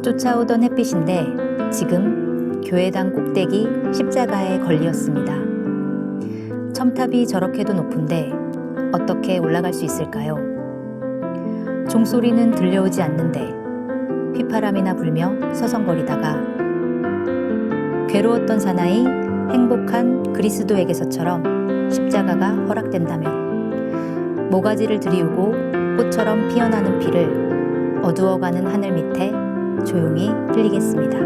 쫓아오던 햇빛인데 지금 교회당 꼭대기 십자가에 걸렸습니다. 첨탑이 저렇게도 높은데 어떻게 올라갈 수 있을까요? 종소리는 들려오지 않는데 휘파람이나 불며 서성거리다가 괴로웠던 사나이 행복한 그리스도에게서처럼 십자가가 허락된다면 모가지를 들이우고 꽃처럼 피어나는 피를 어두워가는 하늘 밑에 조용히 흘리겠습니다.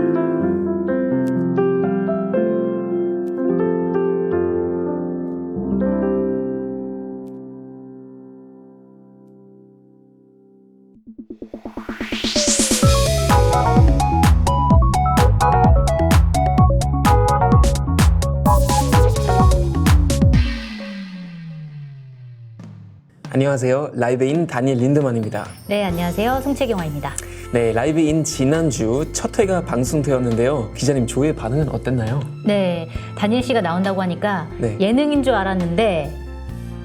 안녕하세요. 라이브인 다니엘 린드만입니다. 네, 안녕하세요. 송채경화입니다. 네, 라이브인 지난주 첫 회가 방송되었는데요. 기자님, 조회 반응은 어땠나요? 네, 다니엘 씨가 나온다고 하니까 네. 예능인 줄 알았는데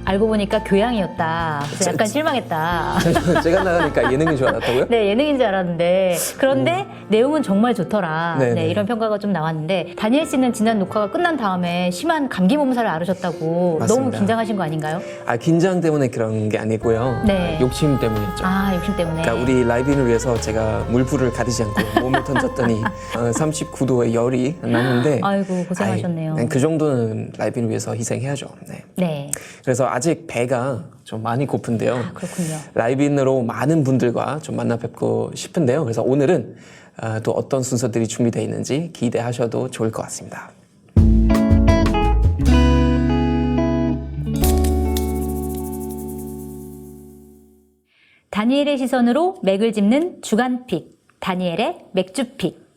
알고 보니까 교양이었다. 그래서 약간 실망했다. 제가 나가니까 예능인 줄 알았다고요? 네, 예능인 줄 알았는데 그런데 내용은 정말 좋더라. 네네. 네, 이런 평가가 좀 나왔는데 다니엘 씨는 지난 녹화가 끝난 다음에 심한 감기 몸살을 앓으셨다고 맞습니다. 너무 긴장하신 거 아닌가요? 긴장 때문에 그런 게 아니고요. 네. 욕심 때문이었죠. 욕심 때문에. 그러니까 우리 라이브인을 위해서 제가 물불을 가리지 않고 몸을 던졌더니 39도의 열이 났는데 아이고, 고생하셨네요. 그 정도는 라이브인을 위해서 희생해야죠. 네. 네, 그래서 아직 배가 좀 많이 고픈데요. 그렇군요. 라이브인으로 많은 분들과 좀 만나 뵙고 싶은데요. 그래서 오늘은 또 어떤 순서들이 준비되어 있는지 기대하셔도 좋을 것 같습니다. 다니엘의 시선으로 맥을 짚는 주간픽, 다니엘의 맥주픽.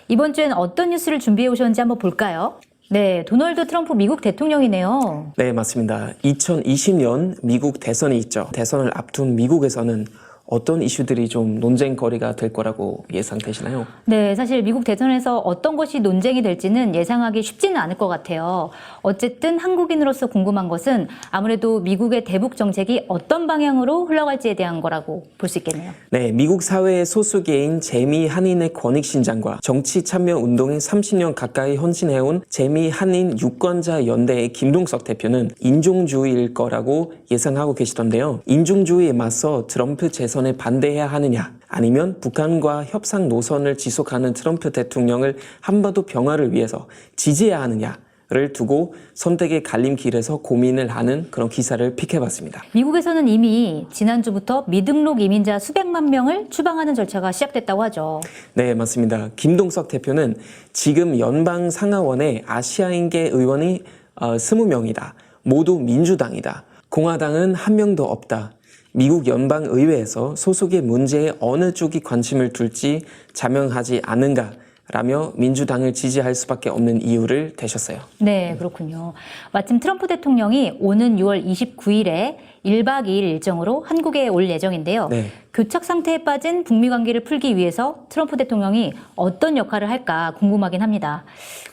이번 주엔 어떤 뉴스를 준비해 오셨는지 한번 볼까요? 네, 도널드 트럼프 미국 대통령이네요. 네, 맞습니다. 2020년 미국 대선이 있죠. 대선을 앞둔 미국에서는 어떤 이슈들이 좀 논쟁거리가 될 거라고 예상되시나요? 네, 사실 미국 대선에서 어떤 것이 논쟁이 될지는 예상하기 쉽지는 않을 것 같아요. 어쨌든 한국인으로서 궁금한 것은 아무래도 미국의 대북 정책이 어떤 방향으로 흘러갈지에 대한 거라고 볼 수 있겠네요. 네, 미국 사회의 소수계인 재미 한인의 권익 신장과 정치 참여 운동에 30년 가까이 헌신해온 재미 한인 유권자 연대의 김동석 대표는 인종주의일 거라고 예상하고 계시던데요. 인종주의에 맞서 트럼프 재선에 반대해야 하느냐, 아니면 북한과 협상 노선을 지속하는 트럼프 대통령을 한반도 평화를 위해서 지지해야 하느냐를 두고 선택의 갈림길에서 고민을 하는 그런 기사를 픽해봤습니다. 미국에서는 이미 지난주부터 미등록 이민자 수백만 명을 추방하는 절차가 시작됐다고 하죠. 네, 맞습니다. 김동석 대표는 지금 연방 상하원에 아시아인계 의원이 20명이다. 모두 민주당이다. 공화당은 한 명도 없다. 미국 연방의회에서 소속의 문제에 어느 쪽이 관심을 둘지 자명하지 않은가 라며 민주당을 지지할 수밖에 없는 이유를 대셨어요. 네, 그렇군요. 마침 트럼프 대통령이 오는 6월 29일에 1박 2일 일정으로 한국에 올 예정인데요. 네. 교착 상태에 빠진 북미 관계를 풀기 위해서 트럼프 대통령이 어떤 역할을 할까 궁금하긴 합니다.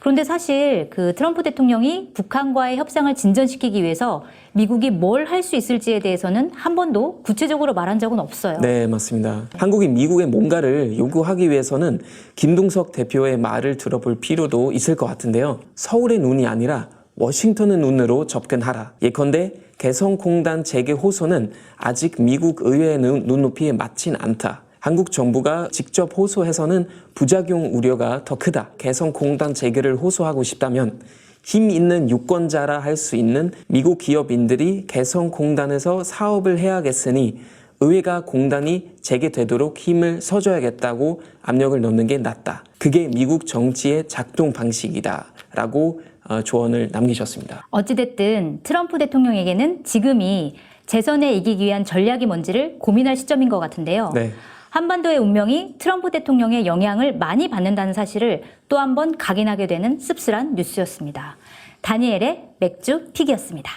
그런데 사실 그 트럼프 대통령이 북한과의 협상을 진전시키기 위해서 미국이 뭘 할 수 있을지에 대해서는 한 번도 구체적으로 말한 적은 없어요. 네, 맞습니다. 한국이 미국에 뭔가를 요구하기 위해서는 김동석 대표의 말을 들어볼 필요도 있을 것 같은데요. 서울의 눈이 아니라 워싱턴의 눈으로 접근하라. 예컨대 개성공단 재개 호소는 아직 미국 의회의 눈높이에 맞진 않다. 한국 정부가 직접 호소해서는 부작용 우려가 더 크다. 개성공단 재개를 호소하고 싶다면 힘 있는 유권자라 할 수 있는 미국 기업인들이 개성공단에서 사업을 해야겠으니 의회가 공단이 재개되도록 힘을 써줘야겠다고 압력을 넣는 게 낫다. 그게 미국 정치의 작동 방식이다. 라고 조언을 남기셨습니다. 어찌됐든 트럼프 대통령에게는 지금이 재선에 이기기 위한 전략이 뭔지를 고민할 시점인 것 같은데요. 네. 한반도의 운명이 트럼프 대통령의 영향을 많이 받는다는 사실을 또 한 번 각인하게 되는 씁쓸한 뉴스였습니다. 다니엘의 맥주 픽이었습니다.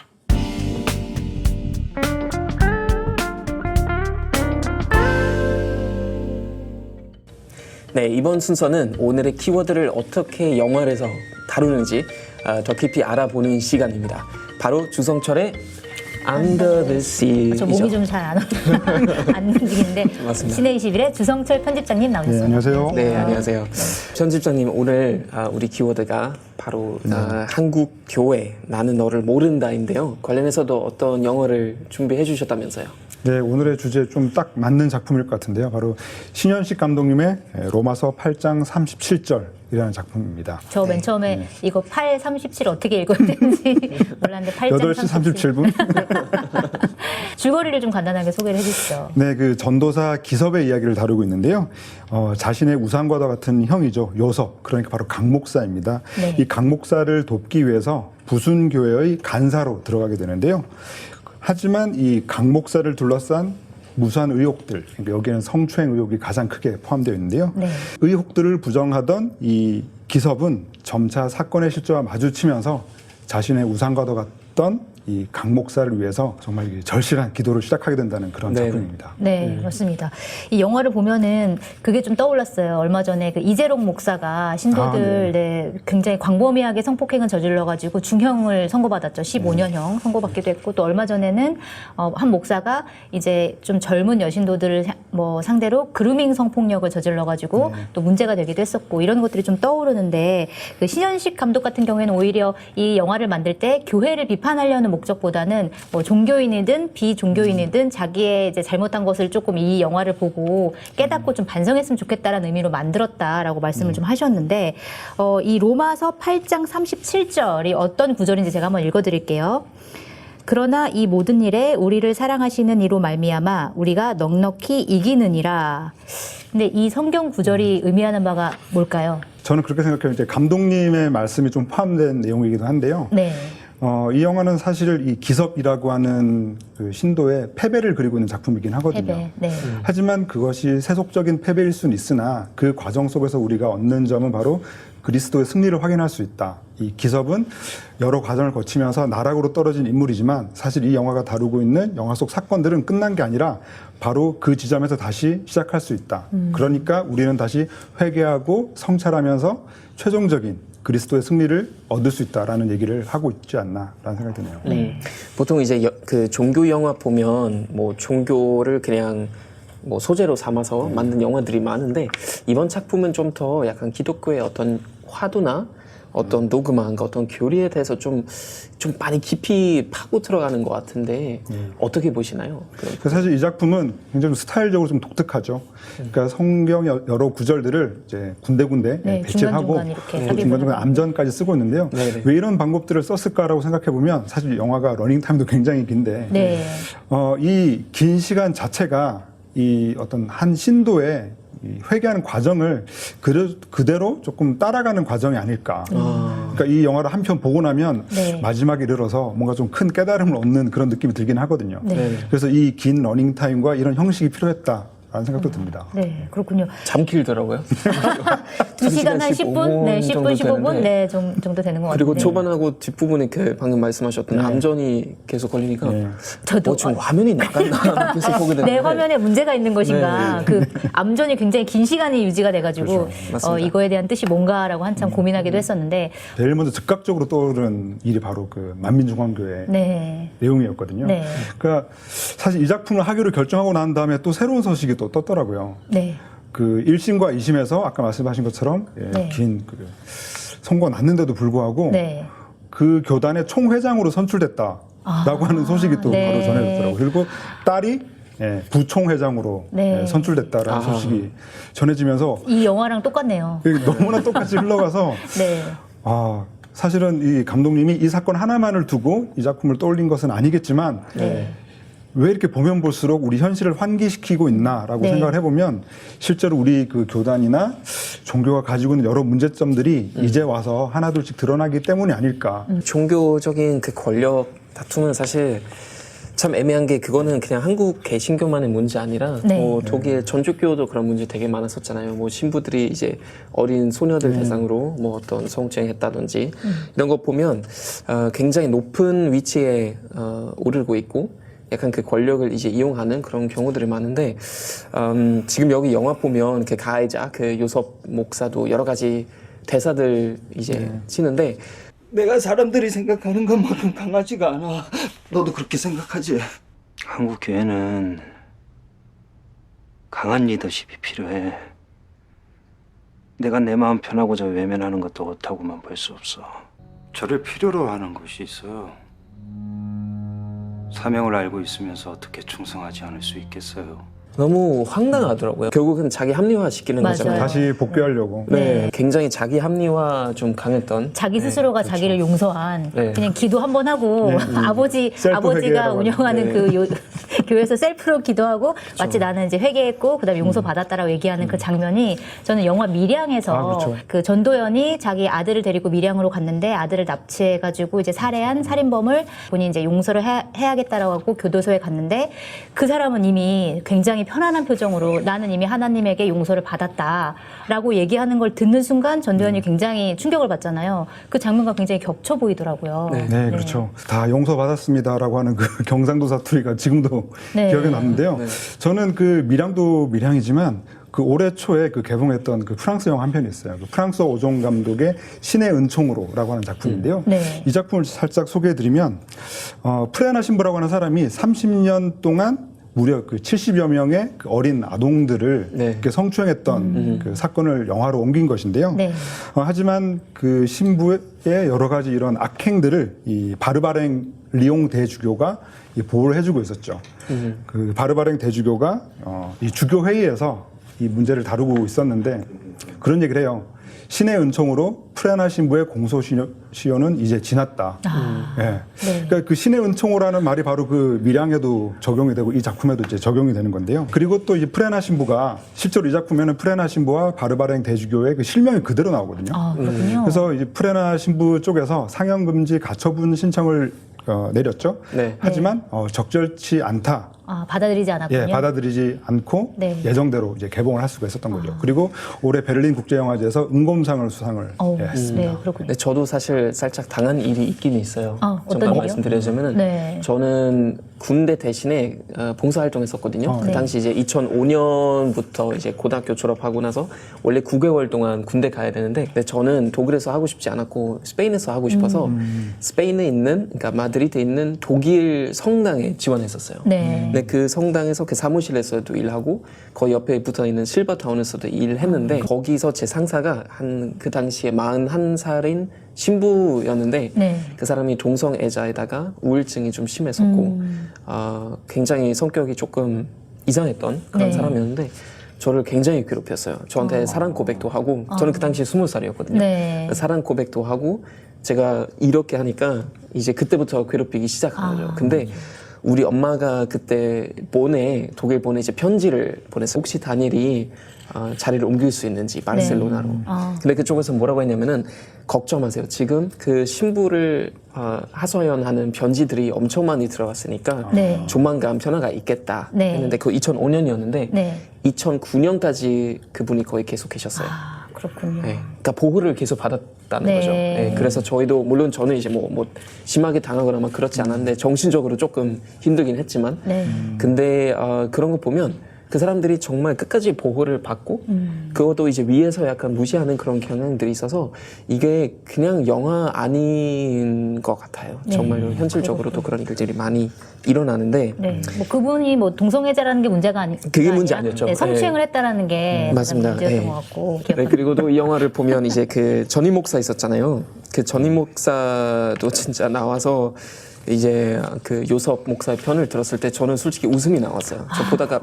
네, 이번 순서는 오늘의 키워드를 어떻게 영화에서 다루는지 더 깊이 알아보는 시간입니다. 바로 주성철의 Under the Sea. 저 몸이 좀 잘 안 움직이는데 맞습니다. 신의 21의 주성철 편집장님 나오셨습니다. 네, 안녕하세요. 네, 안녕하세요. 편집장님, 오늘 우리 키워드가 바로 한국 교회 나는 너를 모른다인데요. 관련해서도 어떤 영어를 준비해 주셨다면서요? 네, 오늘의 주제에 좀 딱 맞는 작품일 것 같은데요. 바로 신현식 감독님의 로마서 8장 37절이라는 작품입니다. 저 맨 처음에 이거 8, 37 어떻게 읽어야 되는지 몰랐는데 8장 8시 37분. 줄거리를 좀 간단하게 소개를 해주시죠. 네, 그 전도사 기섭의 이야기를 다루고 있는데요. 자신의 우상과도 같은 형이죠. 요섭, 그러니까 바로 강 목사입니다. 네. 이 강 목사를 돕기 위해서 부순교회의 간사로 들어가게 되는데요. 하지만 이 강 목사를 둘러싼 무수한 의혹들, 그러니까 여기에는 성추행 의혹이 가장 크게 포함되어 있는데요. 네. 의혹들을 부정하던 이 기섭은 점차 사건의 실제와 마주치면서 자신의 우상과도 같던 이 강 목사를 위해서 정말 절실한 기도를 시작하게 된다는 그런 네. 작품입니다. 네, 그렇습니다. 이 영화를 보면은 그게 좀 떠올랐어요. 얼마 전에 그 이재록 목사가 신도들 네, 굉장히 광범위하게 성폭행을 저질러가지고 중형을 선고받았죠. 15년형 선고받기도 했고 또 얼마 전에는 한 목사가 이제 좀 젊은 여신도들을 뭐 상대로 그루밍 성폭력을 저질러가지고 또 문제가 되기도 했었고 이런 것들이 좀 떠오르는데 그 신현식 감독 같은 경우에는 오히려 이 영화를 만들 때 교회를 비판하려는 목적보다는 뭐 종교인이든 비종교인이든 자기의 이제 잘못한 것을 조금 이 영화를 보고 깨닫고 좀 반성했으면 좋겠다라는 의미로 만들었다라고 말씀을 좀 하셨는데 이 로마서 8장 37절이 어떤 구절인지 제가 한번 읽어드릴게요. 그러나 이 모든 일에 우리를 사랑하시는 이로 말미암아 우리가 넉넉히 이기느니라. 근데 이 성경 구절이 의미하는 바가 뭘까요? 저는 그렇게 생각해요. 이제 감독님의 말씀이 좀 포함된 내용이기도 한데요. 네. 이 영화는 사실 이 기섭이라고 하는 그 신도의 패배를 그리고 있는 작품이긴 하거든요. 패배. 네. 하지만 그것이 세속적인 패배일 수는 있으나 그 과정 속에서 우리가 얻는 점은 바로 그리스도의 승리를 확인할 수 있다. 이 기섭은 여러 과정을 거치면서 나락으로 떨어진 인물이지만 사실 이 영화가 다루고 있는 영화 속 사건들은 끝난 게 아니라 바로 그 지점에서 다시 시작할 수 있다. 그러니까 우리는 다시 회개하고 성찰하면서 최종적인 그리스도의 승리를 얻을 수 있다라는 얘기를 하고 있지 않나라는 생각이 드네요. 보통 이제 그 종교 영화 보면 뭐 종교를 그냥 뭐 소재로 삼아서 만든 영화들이 많은데 이번 작품은 좀 더 약간 기독교의 어떤 화두나 어떤 도그마인가 어떤 교리에 대해서 좀 많이 깊이 파고 들어가는 것 같은데 어떻게 보시나요? 그래서 사실 이 작품은 굉장히 스타일적으로 좀 독특하죠. 그러니까 성경 여러 구절들을 이제 군데군데 네, 배치하고 중간중간 이렇게 또 삽입을 중간중간 하고. 암전까지 쓰고 있는데요. 네네. 왜 이런 방법들을 썼을까라고 생각해 보면 사실 영화가 러닝타임도 굉장히 긴데 네. 이 긴 시간 자체가 이 어떤 한 신도의 이 회개하는 과정을 그대로 조금 따라가는 과정이 아닐까. 그러니까 이 영화를 한 편 보고 나면 네. 마지막에 이르러서 뭔가 좀 큰 깨달음을 얻는 그런 느낌이 들긴 하거든요. 네. 그래서 이 긴 러닝타임과 이런 형식이 필요했다라는 생각도 듭니다. 네, 그렇군요. 잠 길더라고요. 2시간 한 10분? 네, 10분, 정도 15분? 되는데. 네, 정도 되는 것 같아요. 그리고 초반하고 뒷부분에 그 방금 말씀하셨던 암전이 계속 걸리니까 저도 지금 화면이 나갔나 계속 보게 되는데 내 화면에 문제가 있는 것인가. 네. 그 암전이 굉장히 긴 시간이 유지가 돼가지고 맞습니다. 이거에 대한 뜻이 뭔가라고 한참 고민하기도 했었는데 제일 먼저 즉각적으로 떠오르는 일이 바로 그 만민중앙교회 네. 내용이었거든요. 네. 그러니까 사실 이 작품을 하기로 결정하고 난 다음에 또 새로운 소식이 또 떴더라고요. 네. 그 1심과 2심에서 아까 말씀하신 것처럼 네. 긴 선고가 났는데도 불구하고 네. 그 교단의 총회장으로 선출됐다라고 하는 소식이 또 네. 바로 전해졌더라고요. 그리고 딸이 부총회장으로 네. 선출됐다라는 소식이 전해지면서 이 영화랑 똑같네요. 너무나 똑같이 흘러가서 네. 사실은 이 감독님이 이 사건 하나만을 두고 이 작품을 떠올린 것은 아니겠지만 네. 왜 이렇게 보면 볼수록 우리 현실을 환기시키고 있나라고 네. 생각을 해보면 실제로 우리 그 교단이나 종교가 가지고 있는 여러 문제점들이 이제 와서 하나둘씩 드러나기 때문이 아닐까. 종교적인 그 권력 다툼은 사실 참 애매한 게 그거는 그냥 한국 개신교만의 문제 아니라 네. 뭐 독일 전주교도 그런 문제 되게 많았었잖아요. 뭐 신부들이 이제 어린 소녀들 대상으로 뭐 어떤 성추행했다든지 이런 거 보면 굉장히 높은 위치에 오르고 있고 약간 그 권력을 이제 이용하는 그런 경우들이 많은데 지금 여기 영화 보면 그 가해자 그 요섭 목사도 여러 가지 대사들 이제 치는데 내가 사람들이 생각하는 것만큼 강하지가 않아. 너도 그렇게 생각하지? 한국 교회는 강한 리더십이 필요해. 내가 내 마음 편하고자 외면하는 것도 옳다고만 볼 수 없어. 저를 필요로 하는 것이 있어요. 사명을 알고 있으면서 어떻게 충성하지 않을 수 있겠어요? 너무 황당하더라고요. 결국은 자기 합리화 시키는 맞아요. 거잖아요. 다시 복귀하려고. 네, 굉장히 자기 합리화 좀 강했던. 자기 스스로가 자기를 용서한 네. 그냥 기도 한 번 하고 아버지가 회개라고 운영하는 네. 그 교회에서 셀프로 기도하고 마치 나는 이제 회개했고 그다음에 용서 받았다라고 얘기하는 그 장면이 저는 영화 밀양에서 그렇죠. 그 전도연이 자기 아들을 데리고 밀양으로 갔는데 아들을 납치해가지고 이제 살해한 살인범을 본인이 이제 용서를 해야겠다라고 하고 교도소에 갔는데 그 사람은 이미 굉장히 편안한 표정으로 나는 이미 하나님에게 용서를 받았다라고 얘기하는 걸 듣는 순간 전도연이 굉장히 충격을 받잖아요. 그 장면과 굉장히 겹쳐 보이더라고요. 네, 그렇죠. 다 용서받았습니다라고 하는 그 경상도 사투리가 지금도 네. 기억에 남는데요. 저는 그 밀양도 밀양이지만 그 올해 초에 그 개봉했던 그 프랑스 영화 한 편이 있어요. 그 프랑스어 오종 감독의 신의 은총으로라고 하는 작품인데요. 네. 이 작품을 살짝 소개해드리면 프레아나 신부라고 하는 사람이 30년 동안 무려 그 70여 명의 그 어린 아동들을 네. 이렇게 성추행했던 그 사건을 영화로 옮긴 것인데요. 네. 하지만 그 신부의 여러 가지 이런 악행들을 이 바르바랭 리옹 대주교가 이 보호를 해주고 있었죠. 그 바르바랭 대주교가 이 주교 회의에서 이 문제를 다루고 있었는데 그런 얘기를 해요. 신의 은총으로 프레아나 신부의 공소시효는 이제 지났다. 예. 네. 그러니까 그 신의 은총으로라는 말이 바로 그 밀양에도 적용이 되고 이 작품에도 이제 적용이 되는 건데요. 그리고 또 이 프레아나 신부가 실제로 이 작품에는 프레아나 신부와 바르바랭 대주교의 그 실명이 그대로 나오거든요. 아, 그렇군요. 그래서 이 프레아나 신부 쪽에서 상영금지 가처분 신청을 내렸죠. 네. 하지만 적절치 않다. 받아들이지 않았군요. 예, 받아들이지 않고 네. 예정대로 이제 개봉을 할 수가 있었던 거죠. 그리고 올해 베를린 국제영화제에서 은검상을 수상을 했습니다. 네, 그렇군요. 근데 저도 사실 살짝 당한 일이 있긴 있어요. 어떤 잠깐 일이요? 말씀드리자면은 네. 저는 군대 대신에 봉사활동했었거든요. 그 당시 이제 2005년부터 이제 고등학교 졸업하고 나서 원래 9개월 동안 군대 가야 되는데 근데 저는 독일에서 하고 싶지 않았고 스페인에서 하고 싶어서 스페인에 있는 그러니까 마드리드에 있는 독일 성당에 지원했었어요. 네. 근데 그 성당에서 그 사무실에서도 일하고 거기 옆에 붙어 있는 실버타운에서도 일을 했는데 거기서 제 상사가 한 그 당시에 41살인 신부였는데 네. 그 사람이 동성애자에다가 우울증이 좀 심했었고 굉장히 성격이 조금 이상했던 그런 네. 사람이었는데 저를 굉장히 괴롭혔어요. 저한테 사랑 고백도 하고 저는 그 당시에 20살이었거든요. 네. 사랑 고백도 하고 제가 이렇게 하니까 이제 그때부터 괴롭히기 시작한 거죠. 근데 우리 엄마가 그때 독일 본에 이제 편지를 보냈어요. 혹시 다니엘이 자리를 옮길 수 있는지 바르셀로나로. 근데 그쪽에서 뭐라고 했냐면은 걱정 마세요. 지금 그 신부를 하소연하는 편지들이 엄청 많이 들어왔으니까 네. 조만간 변화가 있겠다 네. 했는데 그 2005년이었는데 네. 2009년까지 그분이 거의 계속 계셨어요. 그렇군요. 네. 그러니까 보호를 계속 받았다는 네. 거죠. 네. 그래서 저희도 물론 저는 이제 뭐 심하게 당하거나 막 그렇지 않았는데 정신적으로 조금 힘들긴 했지만 네. 근데 그런 거 보면 그 사람들이 정말 끝까지 보호를 받고 그것도 이제 위에서 약간 무시하는 그런 경향들이 있어서 이게 그냥 영화 아닌 것 같아요. 네. 정말로 현실적으로도 그런 일들이 많이 일어나는데 네, 뭐 그분이 뭐 동성애자라는 게 문제가 그게 문제 아니었죠. 네, 성추행을 네. 했다라는 게 맞습니다. 문제였던 네. 것 같고. 네, 그리고 또 이 영화를 보면 이제 그 전임 목사 있었잖아요. 그 전임 목사도 진짜 나와서 이제 그 요섭 목사의 편을 들었을 때 저는 솔직히 웃음이 나왔어요. 저 보다가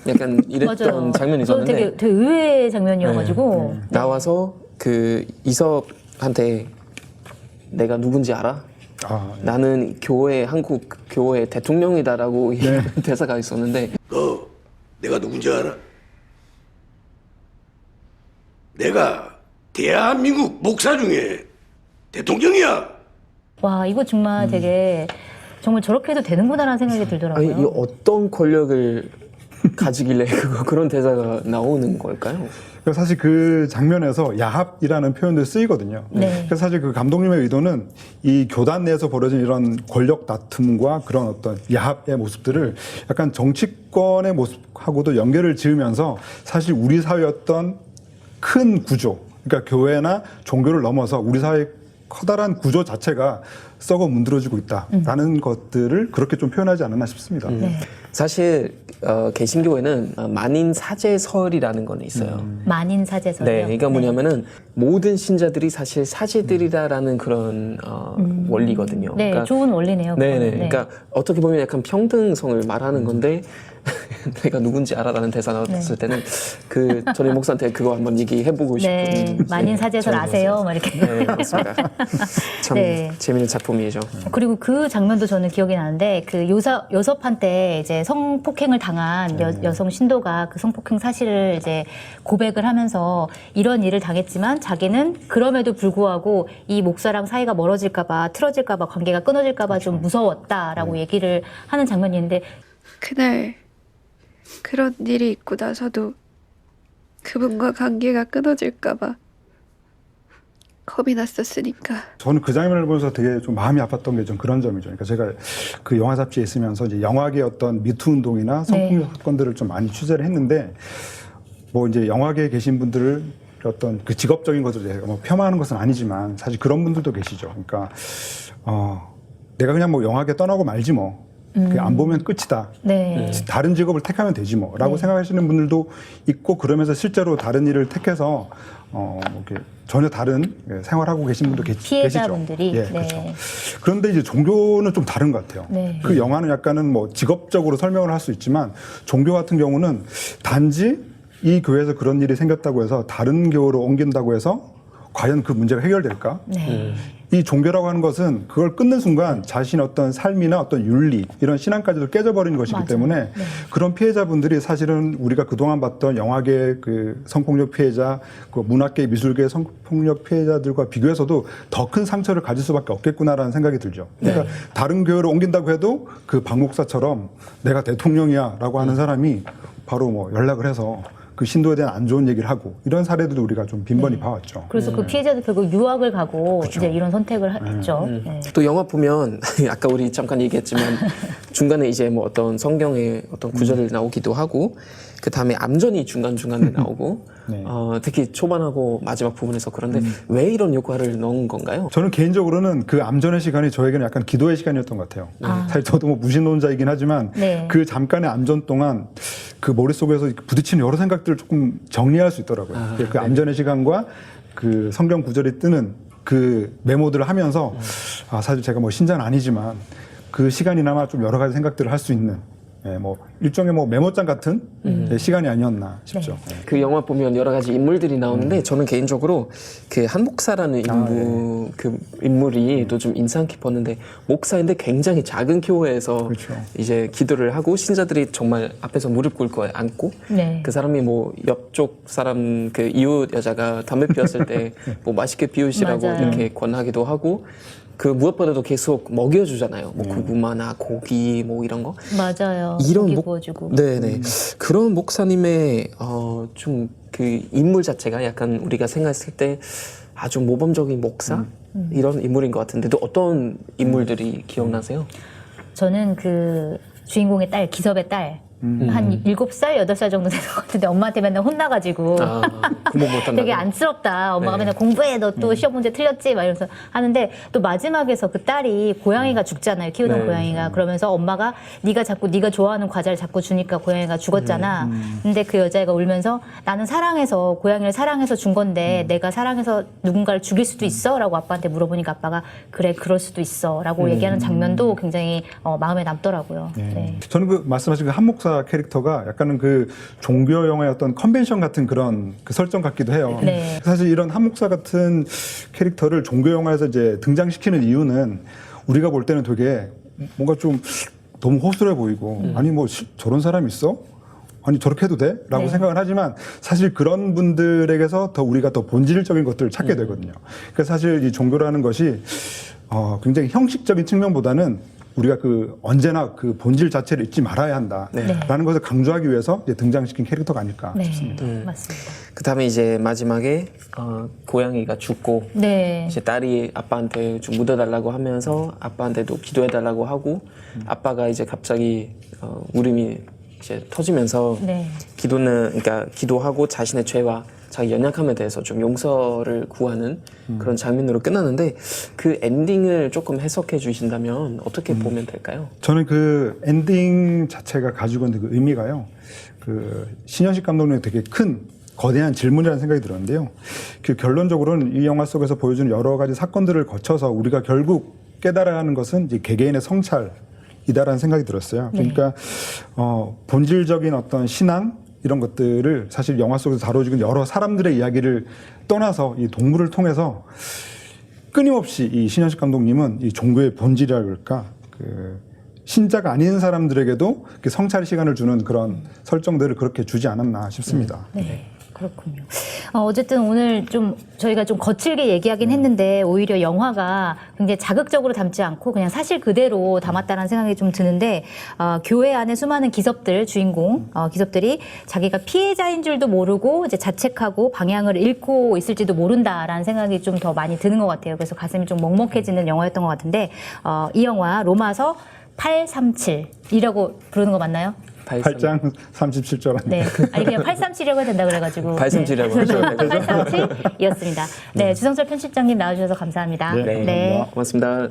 약간 이랬던 맞아요. 장면이 저도 있었는데 되게 의외의 장면이어가지고. 나와서 그 이섭한테 내가 누군지 알아? 나는 한국 교회 대통령이다라고 대사가 있었는데 너 내가 누군지 알아? 내가 대한민국 목사 중에 대통령이야. 와, 이거 정말 되게 정말 저렇게 해도 되는구나라는 생각이 들더라고요. 아니, 이 어떤 권력을 가지길래 그런 대사가 나오는 걸까요? 그래서 사실 그 장면에서 야합이라는 표현도 쓰이거든요. 네. 그래서 사실 그 감독님의 의도는 이 교단 내에서 벌어진 이런 권력 다툼과 그런 어떤 야합의 모습들을 약간 정치권의 모습하고도 연결을 지으면서 사실 우리 사회의 어떤 큰 구조, 그러니까 교회나 종교를 넘어서 우리 사회 커다란 구조 자체가 썩어 문드러지고 있다라는 것들을 그렇게 좀 표현하지 않았나 싶습니다. 네. 사실 개신교에는 만인사제설이라는 건 있어요. 만인사제설이요. 네, 그러니까 뭐냐면은 모든 신자들이 사실 사제들이다라는 그런 원리거든요. 네, 그러니까 좋은 원리네요. 네네. 그거는. 네. 그러니까 어떻게 보면 약간 평등성을 말하는 건데 내가 누군지 알아라는 대사 나왔을 때는 그 전임 목사한테 그거 한번 얘기해보고 싶은. 네, 만인사제설 아세요? 막 이렇게. 네, 그렇습니다. 참 네. 재미있는 작품이죠. 그리고 그 장면도 저는 기억이 나는데 그 요섭한 때 이제 성폭행을 당한 여성 신도가 그 성폭행 사실을 이제 고백을 하면서 이런 일을 당했지만 자기는 그럼에도 불구하고 이 목사랑 사이가 멀어질까봐 틀어질까봐 관계가 끊어질까봐 좀 무서웠다라고 얘기를 하는 장면이 있는데 그날 그런 일이 있고 나서도 그분과 관계가 끊어질까봐 겁이 났었으니까. 저는 그 장면을 보면서 되게 좀 마음이 아팠던 게 좀 그런 점이죠. 그러니까 제가 그 영화 잡지에 있으면서 이제 영화계 어떤 미투 운동이나 성폭력 사건들을 좀 많이 취재를 했는데 뭐 이제 영화계에 계신 분들을 어떤 그 직업적인 것을 제가 뭐 폄하하는 것은 아니지만 사실 그런 분들도 계시죠. 그러니까 내가 그냥 뭐 영화계 떠나고 말지 뭐. 그냥 안 보면 끝이다. 네. 다른 직업을 택하면 되지 뭐. 라고 생각하시는 분들도 있고 그러면서 실제로 다른 일을 택해서 이렇게 전혀 다른 생활하고 계신 분도 계시죠. 피해자분들이. 예, 네. 그렇죠. 그런데 이제 종교는 좀 다른 것 같아요. 네. 그 영화는 약간은 뭐 직업적으로 설명을 할 수 있지만 종교 같은 경우는 단지 이 교회에서 그런 일이 생겼다고 해서 다른 교회로 옮긴다고 해서 과연 그 문제가 해결될까? 네. 이 종교라고 하는 것은 그걸 끊는 순간 자신의 어떤 삶이나 어떤 윤리 이런 신앙까지도 깨져버리는 것이기 맞아요. 때문에 네. 그런 피해자분들이 사실은 우리가 그동안 봤던 영화계 그 성폭력 피해자, 그 문학계, 미술계 성폭력 피해자들과 비교해서도 더 큰 상처를 가질 수밖에 없겠구나라는 생각이 들죠. 그러니까 다른 교회로 옮긴다고 해도 그 박 목사처럼 내가 대통령이야라고 하는 사람이 바로 뭐 연락을 해서 그 신도에 대한 안 좋은 얘기를 하고 이런 사례들도 우리가 좀 빈번히 봐왔죠. 그래서 그 피해자도 결국 유학을 가고 이제 이런 선택을 했죠. 네. 또 영화 보면 아까 우리 잠깐 얘기했지만 중간에 이제 뭐 어떤 성경의 어떤 구절을 나오기도 하고 그 다음에 암전이 중간중간에 나오고 네. 특히 초반하고 마지막 부분에서 그런데 왜 이런 효과를 넣은 건가요? 저는 개인적으로는 그 암전의 시간이 저에게는 약간 기도의 시간이었던 것 같아요. 사실 저도 뭐 무신론자이긴 하지만 네. 그 잠깐의 암전 동안 그 머릿속에서 부딪히는 여러 생각들을 조금 정리할 수 있더라고요. 그 암전의 시간과 그 성경 구절이 뜨는 그 메모들을 하면서 사실 제가 뭐 신자는 아니지만 그 시간이나마 좀 여러 가지 생각들을 할 수 있는 뭐 일종의 뭐 메모장 같은 시간이 아니었나 싶죠. 네. 그 영화 보면 여러 가지 인물들이 나오는데 저는 개인적으로 그 한 목사라는 그 인물이 또 좀 인상 깊었는데 목사인데 굉장히 작은 교회에서 그렇죠. 이제 기도를 하고 신자들이 정말 앞에서 무릎 꿇고 앉고 네. 그 사람이 뭐 옆쪽 사람 그 이웃 여자가 담배 피웠을 때 뭐 맛있게 피우시라고 맞아요. 이렇게 권하기도 하고 그 무엇보다도 계속 먹여주잖아요. 뭐 고구마나 고기 뭐 이런 거. 맞아요. 이런 고기 목- 구워주고. 네네. 그런 목사님의 좀 그 인물 자체가 약간 우리가 생각했을 때 아주 모범적인 목사 이런 인물인 것 같은데도 어떤 인물들이 기억나세요? 저는 그 주인공의 딸, 기섭의 딸. 한 7살, 8살 정도 되는 것 같은데 엄마한테 맨날 혼나가지고 공부 못한다고. 되게 안쓰럽다. 엄마가 네. 맨날 공부해. 너 또 시험 문제 틀렸지? 막 이러면서 하는데 또 마지막에서 그 딸이 고양이가 죽잖아요. 키우던 네. 고양이가. 그러면서 엄마가 네가 좋아하는 과자를 자꾸 주니까 고양이가 죽었잖아. 근데 그 여자애가 울면서 나는 사랑해서 고양이를 사랑해서 준 건데 내가 사랑해서 누군가를 죽일 수도 있어? 라고 아빠한테 물어보니까 아빠가 그래 그럴 수도 있어. 라고 얘기하는 장면도 굉장히 마음에 남더라고요. 네. 저는 그 말씀하신 그 한 목사 캐릭터가 약간은 그 종교 영화의 어떤 컨벤션 같은 그런 그 설정 같기도 해요. 네. 사실 이런 한 목사 같은 캐릭터를 종교 영화에서 이제 등장시키는 이유는 우리가 볼 때는 되게 뭔가 좀 너무 허술해 보이고 아니 뭐 저런 사람 있어? 아니 저렇게 해도 돼? 라고 네. 생각을 하지만 사실 그런 분들에게서 더 우리가 더 본질적인 것들을 찾게 되거든요. 그래서 사실 이 종교라는 것이 굉장히 형식적인 측면보다는 우리가 그 언제나 그 본질 자체를 잊지 말아야 한다라는 것을 강조하기 위해서 이제 등장시킨 캐릭터가 아닐까 네. 싶습니다. 맞습니다. 그 다음에 이제 마지막에 고양이가 죽고 네. 이제 딸이 아빠한테 좀 묻어달라고 하면서 아빠한테도 기도해달라고 하고 아빠가 이제 갑자기 울음이 이제 터지면서 네. 그러니까 기도하고 자신의 죄와 자기 연약함에 대해서 좀 용서를 구하는 그런 장면으로 끝나는데 그 엔딩을 조금 해석해 주신다면 어떻게 보면 될까요? 저는 그 엔딩 자체가 가지고 있는 그 의미가요. 그 신현식 감독님의 되게 큰 거대한 질문이라는 생각이 들었는데요. 그 결론적으로는 이 영화 속에서 보여주는 여러 가지 사건들을 거쳐서 우리가 결국 깨달아야 하는 것은 이제 개개인의 성찰이다라는 생각이 들었어요. 그러니까 본질적인 어떤 신앙 이런 것들을 사실 영화 속에서 다뤄지는 여러 사람들의 이야기를 떠나서 이 동물을 통해서 끊임없이 이 신현식 감독님은 이 종교의 본질이라 그럴까 그 신자가 아닌 사람들에게도 성찰 시간을 주는 그런 설정들을 그렇게 주지 않았나 싶습니다. 네. 그렇군요. 어쨌든 오늘 좀 저희가 좀 거칠게 얘기하긴 했는데 오히려 영화가 굉장히 자극적으로 담지 않고 그냥 사실 그대로 담았다는 생각이 좀 드는데 교회 안에 수많은 기섭들 주인공 기섭들이 자기가 피해자인 줄도 모르고 이제 자책하고 방향을 잃고 있을지도 모른다라는 생각이 좀 더 많이 드는 것 같아요. 그래서 가슴이 좀 먹먹해지는 영화였던 것 같은데 이 영화 로마서 837이라고 부르는 거 맞나요? 8장 37절 네. 아니, 그냥 837이라고 해야 된다 그래가지고. 837이라고 하셔도 되죠. 837이었습니다. 네. 주성철 편집장님 나와주셔서 감사합니다. 네. 고맙습니다.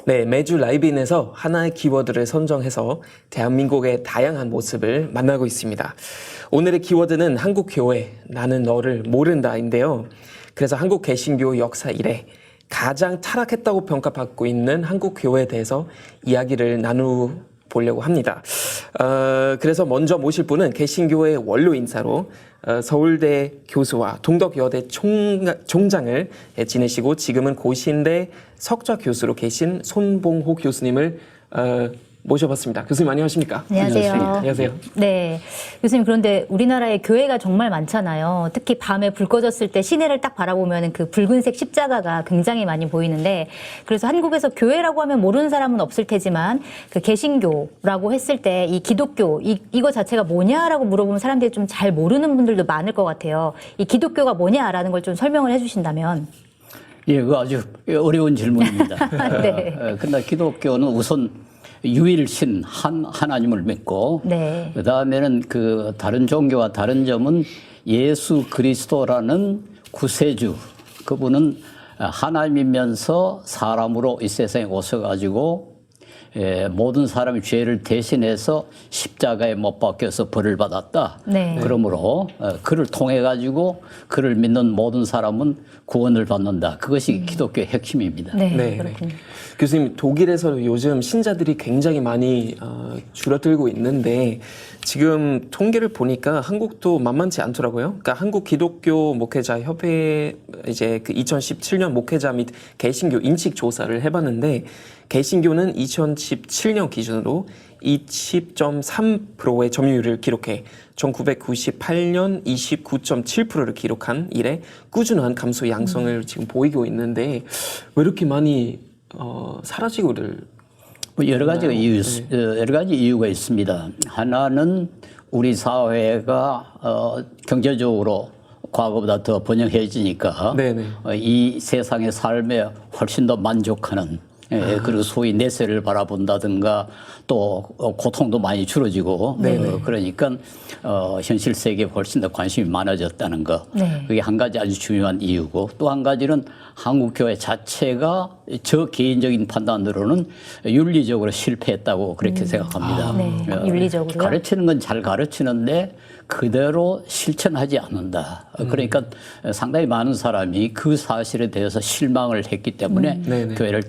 네, 매주 라이브인에서 하나의 키워드를 선정해서 대한민국의 다양한 모습을 만나고 있습니다. 오늘의 키워드는 한국교회, 나는 너를 모른다인데요. 그래서 한국 개신교 역사 이래 가장 타락했다고 평가받고 있는 한국교회에 대해서 이야기를 나눠보려고 합니다. 그래서 먼저 모실 분은 개신교의 원로 인사로 서울대 교수와 동덕여대 총장을 지내시고 지금은 고신대 석좌 교수로 계신 손봉호 교수님을 모셔봤습니다. 교수님 안녕하십니까? 안녕하세요. 안녕하세요. 네. 교수님, 그런데 우리나라에 교회가 정말 많잖아요. 특히 밤에 불 꺼졌을 때 시내를 딱 바라보면 그 붉은색 십자가가 굉장히 많이 보이는데, 그래서 한국에서 교회라고 하면 모르는 사람은 없을 테지만, 그 개신교라고 했을 때 이 기독교, 이거 자체가 뭐냐라고 물어보면 사람들이 좀 잘 모르는 분들도 많을 것 같아요. 이 기독교가 뭐냐라는 걸 좀 설명을 해주신다면. 예, 그거 아주 어려운 질문입니다. 네. 그러나 기독교는 우선 유일신 하나님을 믿고, 네. 그 다음에는 그 다른 종교와 다른 점은 예수 그리스도라는 구세주, 그분은 하나님이면서 사람으로 이 세상에 오셔가지고 모든 사람의 죄를 대신해서 십자가에 못 박혀서 벌을 받았다. 네. 그러므로 그를 통해 가지고 그를 믿는 모든 사람은 구원을 받는다. 그것이 기독교의 핵심입니다. 네. 그렇군요. 교수님, 독일에서 요즘 신자들이 굉장히 많이 줄어들고 있는데 지금 통계를 보니까 한국도 만만치 않더라고요. 그러니까 한국 기독교 목회자 협회 이제 그 2017년 목회자 및 개신교 인식 조사를 해봤는데 개신교는 2017년 기준으로 20.3%의 점유율을 기록해 1998년 29.7%를 기록한 이래 꾸준한 감소 양성을 지금 보이고 있는데 왜 이렇게 많이 사라지고를 여러 가지 이유가 있습니다. 하나는 우리 사회가 경제적으로 과거보다 더 번영해지니까 이 세상의 삶에 훨씬 더 만족하는 그리고 소위 내세를 바라본다든가 또 고통도 많이 줄어지고 그러니까 현실 세계에 훨씬 더 관심이 많아졌다는 거. 그게 한 가지 아주 중요한 이유고 또 한 가지는 한국교회 자체가 저 개인적인 판단으로는 윤리적으로 실패했다고 그렇게 생각합니다. 윤리적으로요? 가르치는 건 잘 가르치는데 그대로 실천하지 않는다. 그러니까 상당히 많은 사람이 그 사실에 대해서 실망을 했기 때문에 교회를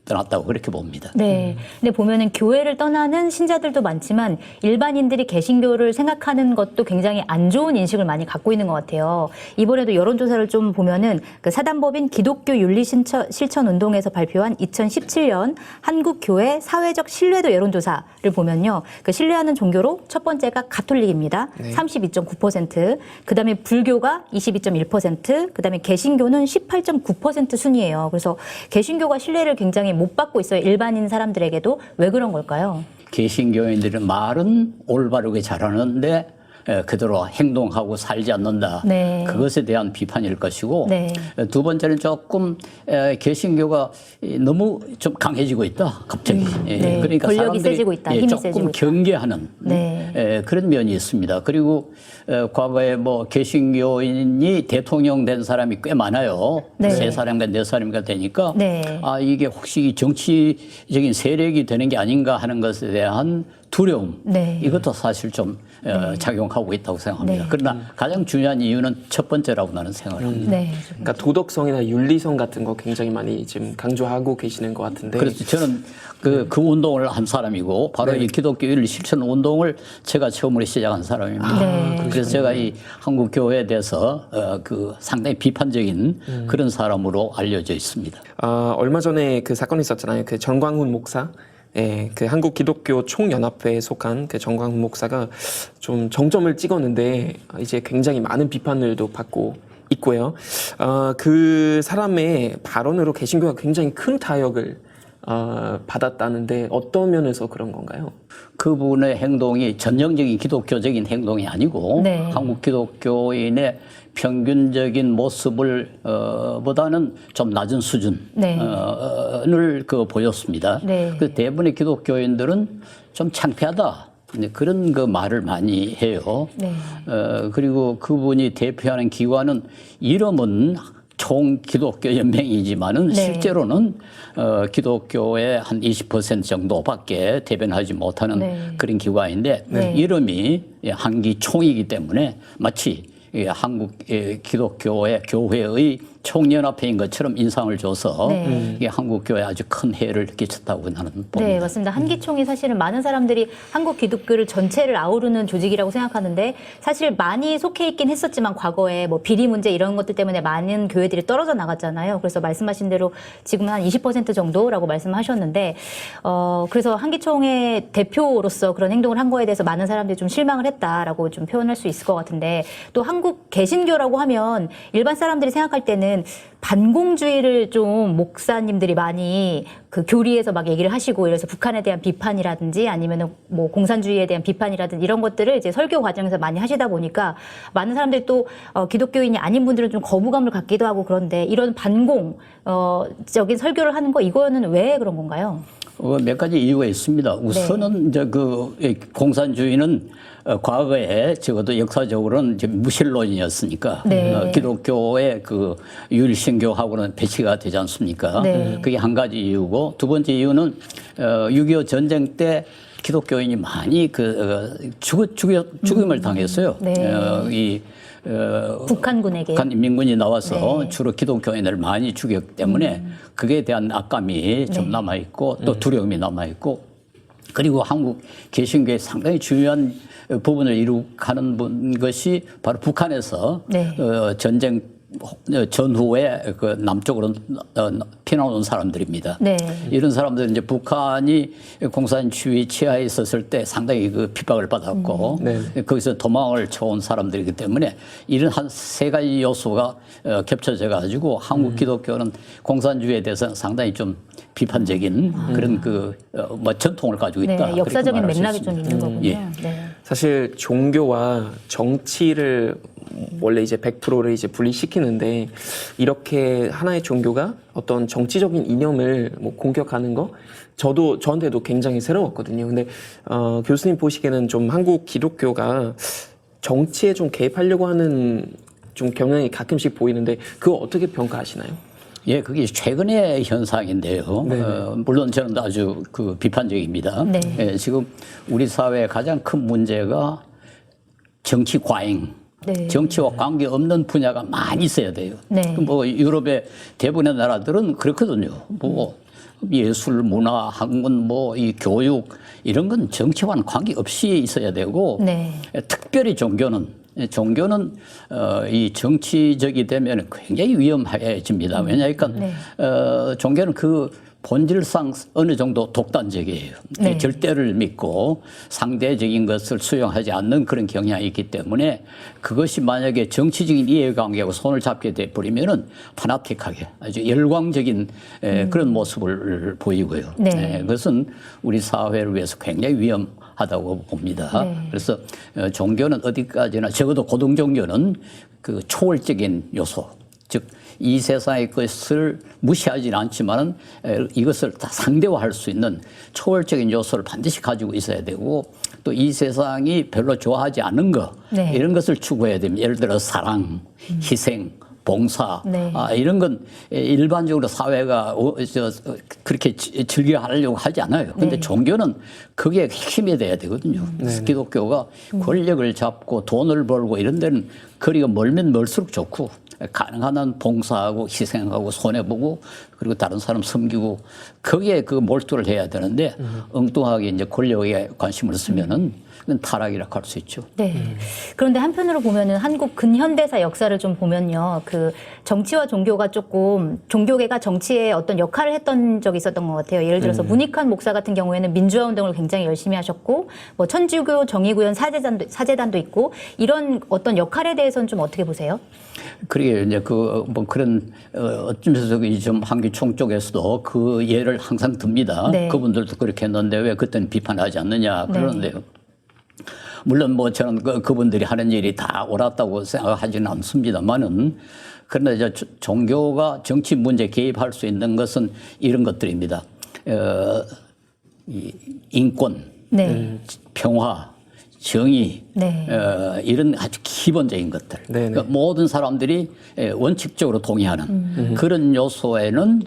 떠났다고 그렇게 봅니다. 네. 근데 보면은 교회를 떠나는 신자들도 많지만 일반인들이 개신교를 생각하는 것도 굉장히 안 좋은 인식을 많이 갖고 있는 것 같아요. 이번에도 여론조사를 좀 보면은 그 사단법인 기독교 윤리 실천 운동에서 발표한 2017년 한국 교회 사회적 신뢰도 여론조사를 보면요. 그 신뢰하는 종교로 첫 번째가 가톨릭입니다. 32.9%, 그다음에 불교가 22.1%, 그다음에 개신교는 18.9% 순이에요. 그래서 개신교가 신뢰를 굉장히 못 받고 있어요. 일반인 사람들에게도. 왜 그런 걸까요? 개신교인들은 말은 올바르게 잘하는데 그대로 행동하고 살지 않는다. 네. 그것에 대한 비판일 것이고 네. 두 번째는 조금 개신교가 너무 좀 강해지고 있다. 갑자기. 네. 그러니까 권력이 사람들이 세지고 있다. 힘이 조금 세지고 있다. 경계하는 네. 그런 면이 있습니다. 그리고 과거에 뭐 개신교인이 대통령 된 사람이 꽤 많아요. 네. 3사람인가 4사람인가 되니까 네. 아 이게 혹시 정치적인 세력이 되는 게 아닌가 하는 것에 대한 두려움 네. 이것도 사실 좀 작용하고 있다고 생각합니다. 네. 그러나 가장 중요한 이유는 첫 번째라고 나는 생각을 합니다. 네. 그러니까 도덕성이나 윤리성 같은 거 굉장히 많이 지금 강조하고 계시는 것 같은데. 그래서 저는 그 운동을 한 사람이고 바로 이 기독교를 실천 운동을 제가 처음으로 시작한 사람입니다. 네. 그래서 제가 이 한국 교회에 대해서 그 상당히 비판적인 그런 사람으로 알려져 있습니다. 얼마 전에 그 사건이 있었잖아요. 그 전광훈 목사. 예, 그 한국 기독교 총연합회에 속한 그 전광훈 목사가 좀 정점을 찍었는데 이제 굉장히 많은 비판을도 받고 있고요. 그 사람의 발언으로 개신교가 굉장히 큰 타격을 받았다는데 어떤 면에서 그런 건가요? 그분의 행동이 전형적인 기독교적인 행동이 아니고 네. 한국 기독교인의 평균적인 모습을 보다는 좀 낮은 수준을 네. 보였습니다. 네. 그 대부분의 기독교인들은 좀 창피하다. 그런 그 말을 많이 해요. 네. 그리고 그분이 대표하는 기관은 이름은 총기독교 연맹이지만은 네. 실제로는 기독교의 한 20% 정도밖에 대변하지 못하는 네. 그런 기관인데 네. 이름이 한기총이기 때문에 마치 한국 기독교의 교회의 총연합회인 것처럼 인상을 줘서 네. 이게 한국 교회에 아주 큰 해를 끼쳤다고 나는 봅니다. 네, 맞습니다. 한기총이 사실은 많은 사람들이 한국 기독교를 전체를 아우르는 조직이라고 생각하는데 사실 많이 속해 있긴 했었지만 과거에 뭐 비리 문제 이런 것들 때문에 많은 교회들이 떨어져 나갔잖아요. 그래서 말씀하신 대로 지금은 한 20% 정도라고 말씀하셨는데 그래서 한기총의 대표로서 그런 행동을 한 거에 대해서 많은 사람들이 좀 실망을 했다라고 좀 표현할 수 있을 것 같은데 또 한국 개신교라고 하면 일반 사람들이 생각할 때는 반공주의를 좀 목사님들이 많이 그 교리에서 막 얘기를 하시고 이래서 북한에 대한 비판이라든지 아니면은 뭐 공산주의에 대한 비판이라든지 이런 것들을 이제 설교 과정에서 많이 하시다 보니까 많은 사람들이 또 기독교인이 아닌 분들은 좀 거부감을 갖기도 하고 그런데 이런 반공적인 설교를 하는 거 이거는 왜 그런 건가요? 몇 가지 이유가 있습니다. 우선은 이제 그 공산주의는 과거에 적어도 역사적으로는 이제 무신론이었으니까 네. 기독교의 그 유일신교하고는 배치가 되지 않습니까? 네. 그게 한 가지 이유고 두 번째 이유는 6.25 전쟁 때 기독교인이 많이 죽임을 당했어요. 네. 북한군에게. 북한 인민군이 나와서 네. 주로 기독교인을 많이 죽였기 때문에 그에 대한 악감이 좀 남아있고 또 두려움이 남아있고 그리고 한국 개신교의 상당히 중요한 부분을 이룩하는 것이 바로 북한에서 네. 전쟁 전후에 그 남쪽으로 피난 온 사람들입니다. 네. 이런 사람들은 이제 북한이 공산주의 치하에 있었을 때 상당히 그 핍박을 받았고 거기서 도망을 쳐온 사람들이기 때문에 이런 한 세 가지 요소가 겹쳐져 가지고 한국 기독교는 공산주의에 대해서는 상당히 좀 비판적인 그런 뭐 전통을 가지고 있다. 네, 역사적인 그렇게 말할 수 맥락이 좀 있습니다. 있는 거군요. 예. 네. 사실 종교와 정치를 원래 이제 100%를 이제 분리시키는데 이렇게 하나의 종교가 어떤 정치적인 이념을 뭐 공격하는 거 저한테도 굉장히 새로웠거든요. 근데 교수님 보시기에는 좀 한국 기독교가 정치에 좀 개입하려고 하는 좀 경향이 가끔씩 보이는데 그거 어떻게 평가하시나요? 예, 그게 최근의 현상인데요. 물론 저는 아주 비판적입니다. 네. 예, 지금 우리 사회의 가장 큰 문제가 정치 과잉. 네. 정치와 관계없는 분야가 많이 있어야 돼요. 네. 뭐 유럽의 대부분의 나라들은 그렇거든요. 뭐 예술, 문화, 학문, 뭐 이 교육 이런 건 정치와는 관계없이 있어야 되고 네. 특별히 종교는 이 정치적이 되면 굉장히 위험해집니다. 왜냐하니까 종교는 그 본질상 어느 정도 독단적이에요. 네. 절대를 믿고 상대적인 것을 수용하지 않는 그런 경향이 있기 때문에 그것이 만약에 정치적인 이해관계하고 손을 잡게 돼버리면은 파나틱하게 아주 열광적인 그런 모습을 보이고요. 네. 그것은 우리 사회를 위해서 굉장히 위험한 중요하다고 봅니다. 네. 그래서 종교는 어디까지나 적어도 고등 종교는 그 초월적인 요소, 즉 이 세상의 것을 무시하지는 않지만은 이것을 다 상대화할 수 있는 초월적인 요소를 반드시 가지고 있어야 되고 또 이 세상이 별로 좋아하지 않는 거 네. 이런 것을 추구해야 됩니다. 예를 들어 사랑, 희생, 봉사 네. 이런 건 일반적으로 사회가 그렇게 즐겨 하려고 하지 않아요. 근데 네. 종교는 그게 핵심이 돼야 되거든요. 기독교가 권력을 잡고 돈을 벌고 이런 데는 거리가 멀면 멀수록 좋고 가능한 한 봉사하고 희생하고 손해보고 그리고 다른 사람 섬기고 거기에 그 몰두를 해야 되는데 엉뚱하게 이제 권력에 관심을 쓰면은 그건 타락이라고 할 수 있죠. 네. 그런데 한편으로 보면은 한국 근현대사 역사를 좀 보면요. 그 정치와 종교가 조금 종교계가 정치에 어떤 역할을 했던 적이 있었던 것 같아요. 예를 들어서 문익환 목사 같은 경우에는 민주화 운동을 굉장히 열심히 하셨고 뭐 천주교 정의구현 사제단도 있고 이런 어떤 역할에 대해서는 좀 어떻게 보세요? 그러게 이제 그 뭐 그런 어쩌면서 좀 한기총 쪽에서도 그 예를 항상 듭니다. 네. 그분들도 그렇게 했는데 왜 그때는 비판하지 않느냐 그러는데요. 물론 뭐 저는 그분들이 하는 일이 다 옳았다고 생각하지는 않습니다만은 그러나 이제 종교가 정치 문제 개입할 수 있는 것은 이런 것들입니다. 이 인권, 네. 평화, 정의 네. 이런 아주 기본적인 것들 그러니까 모든 사람들이 원칙적으로 동의하는 그런 요소에는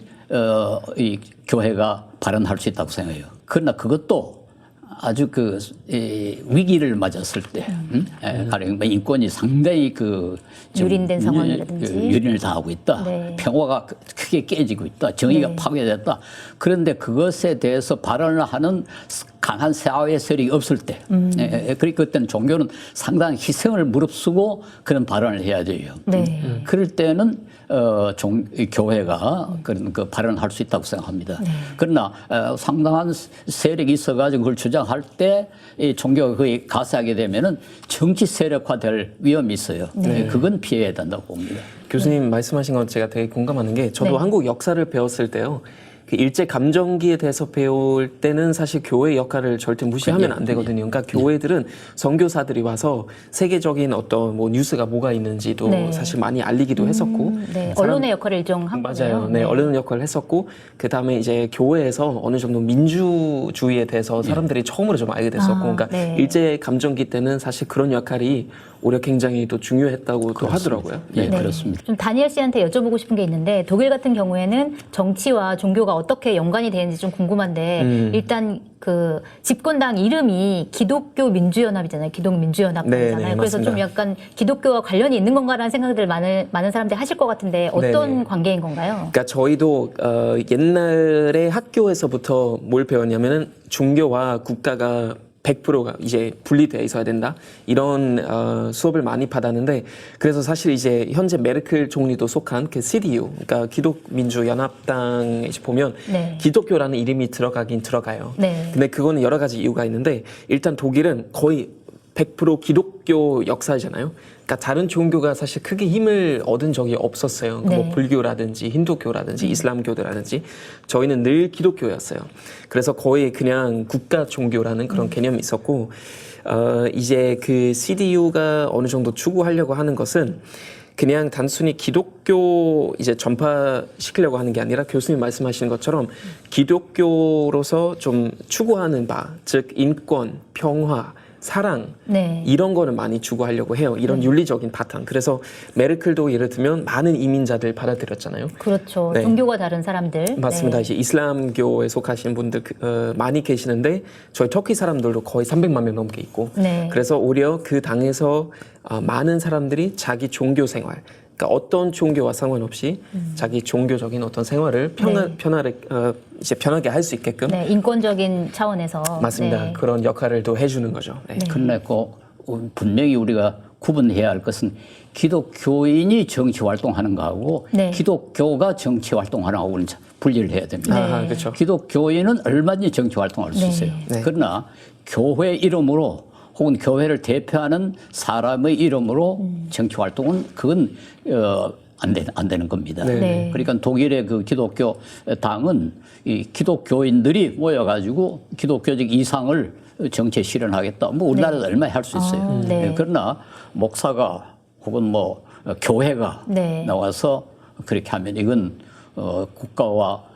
이 교회가 발언할 수 있다고 생각해요. 그러나 그것도 아주 그 위기를 맞았을 때, 가령 인권이 상당히 그 유린된 상황이라든지 유린을 당하고 있다. 네. 평화가 크게 깨지고 있다. 정의가 네. 파괴됐다. 그런데 그것에 대해서 발언을 하는 강한 사회 세력이 없을 때, 그러니까 그때는 종교는 상당히 희생을 무릅쓰고 그런 발언을 해야 돼요. 네. 그럴 때는 교회가 그런 그 발언을 할 수 있다고 생각합니다. 네. 그러나 상당한 세력이 있어가지고 그걸 주장할 때 이 종교가 거의 가세하게 되면은 정치 세력화될 위험이 있어요. 그건 피해야 된다고 봅니다. 교수님 말씀하신 건 제가 되게 공감하는 게 저도 네. 한국 역사를 배웠을 때요. 그 일제 감정기에 대해서 배울 때는 사실 교회 역할을 절대 무시하면 안 되거든요. 그러니까 교회들은 선교사들이 와서 세계적인 어떤 뭐 뉴스가 뭐가 있는지도 네. 사실 많이 알리기도 했었고, 네. 언론의 역할을 일정한 거예요. 맞아요. 네, 언론 역할을 했었고, 그 다음에 이제 교회에서 어느 정도 민주주의에 대해서 사람들이 처음으로 좀 알게 됐었고, 그러니까 네. 일제 감정기 때는 사실 그런 역할이 오히려 굉장히 또 중요했다고 또 하더라고요. 예, 그렇습니다. 좀 다니엘 씨한테 여쭤보고 싶은 게 있는데 독일 같은 경우에는 정치와 종교가 어떻게 연관이 되는지 좀 궁금한데 일단 그 집권당 이름이 기독교 민주연합이잖아요. 기독민주연합당이잖아요. 네, 네, 그래서 좀 맞습니다. 약간 기독교와 관련이 있는 건가라는 생각들을 많은 사람들이 하실 것 같은데 어떤 네네. 관계인 건가요? 그러니까 저희도 옛날에 학교에서부터 뭘 배웠냐면은 종교와 국가가 100%가 이제 분리되어 있어야 된다 이런 수업을 많이 받았는데 그래서 사실 이제 현재 메르켈 총리도 속한 그 CDU 그러니까 기독민주연합당에 보면 네. 기독교라는 이름이 들어가긴 들어가요. 네. 근데 그거는 여러 가지 이유가 있는데 일단 독일은 거의 100% 기독교 역사잖아요. 그러니까 다른 종교가 사실 크게 힘을 얻은 적이 없었어요. 그러니까 네. 뭐 불교라든지 힌두교라든지 이슬람교도라든지 저희는 늘 기독교였어요. 그래서 거의 그냥 국가 종교라는 그런 개념이 있었고 이제 그 CDU가 어느 정도 추구하려고 하는 것은 그냥 단순히 기독교 이제 전파시키려고 하는 게 아니라 교수님 말씀하시는 것처럼 기독교로서 좀 추구하는 바, 즉 인권, 평화, 사랑 네. 이런 거는 많이 추구하려고 해요. 이런 윤리적인 바탕. 그래서 메르켈도 예를 들면 많은 이민자들 받아들였잖아요. 그렇죠. 네. 종교가 다른 사람들. 맞습니다. 네. 이제 이슬람교에 속하시는 분들 많이 계시는데 저희 터키 사람들도 거의 300만 명 넘게 있고 네. 그래서 오히려 그 당에서 많은 사람들이 자기 종교 생활 그러니까 어떤 종교와 상관없이 자기 종교적인 어떤 생활을 편하게 할 수 있게끔 네, 인권적인 차원에서 맞습니다. 네. 그런 역할을 또 해주는 거죠. 네. 그러나 분명히 우리가 구분해야 할 것은 기독교인이 정치 활동하는 거하고 네. 기독교가 정치 활동하는 거하고는 분리를 해야 됩니다. 아, 그렇죠. 기독교인은 얼마든지 정치 활동할 수 네. 있어요. 네. 그러나 교회 이름으로 혹은 교회를 대표하는 사람의 이름으로 정치 활동은 그건 안 되는 겁니다. 네. 그러니까 독일의 그 기독교 당은 이 기독교인들이 모여가지고 기독교적 이상을 정치에 실현하겠다. 뭐 우리나라도 얼마나 할 수 있어요. 네. 그러나 목사가 혹은 뭐 교회가 네. 나와서 그렇게 하면 이건 국가와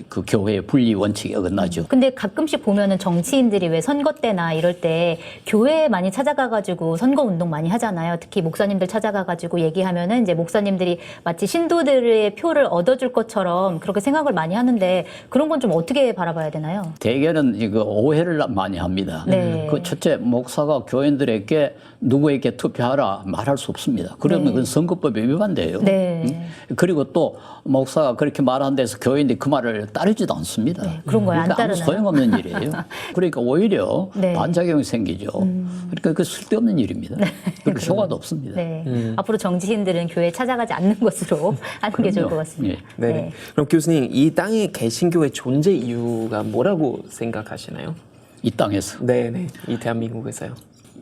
그 교회의 분리 원칙에 어긋나죠. 근데 가끔씩 보면은 정치인들이 왜 선거 때나 이럴 때 교회에 많이 찾아가가지고 선거 운동 많이 하잖아요. 특히 목사님들 찾아가가지고 얘기하면은 이제 목사님들이 마치 신도들의 표를 얻어줄 것처럼 그렇게 생각을 많이 하는데 그런 건 좀 어떻게 바라봐야 되나요? 대개는 이거 오해를 많이 합니다. 네. 그 첫째, 목사가 교인들에게 누구에게 투표하라 말할 수 없습니다. 그러면 네. 그건 선거법에 위반돼요. 네. 그리고 또 목사가 그렇게 말한 데서 교인들이 그 말을 따르지도 않습니다. 네, 그런 거예요. 안 그러니까 아무 따르나요? 소용없는 일이에요. 그러니까 오히려 네. 반작용이 생기죠. 그러니까 그 쓸데없는 일입니다. 그리고 효과도 없습니다. 네. 앞으로 정치인들은 교회 찾아가지 않는 것으로 하는 게 좋을 것 같습니다. 네. 네. 그럼 교수님, 이 땅에 개신교의 존재 이유가 뭐라고 생각하시나요? 이 땅에서 네네. 이 대한민국에서요.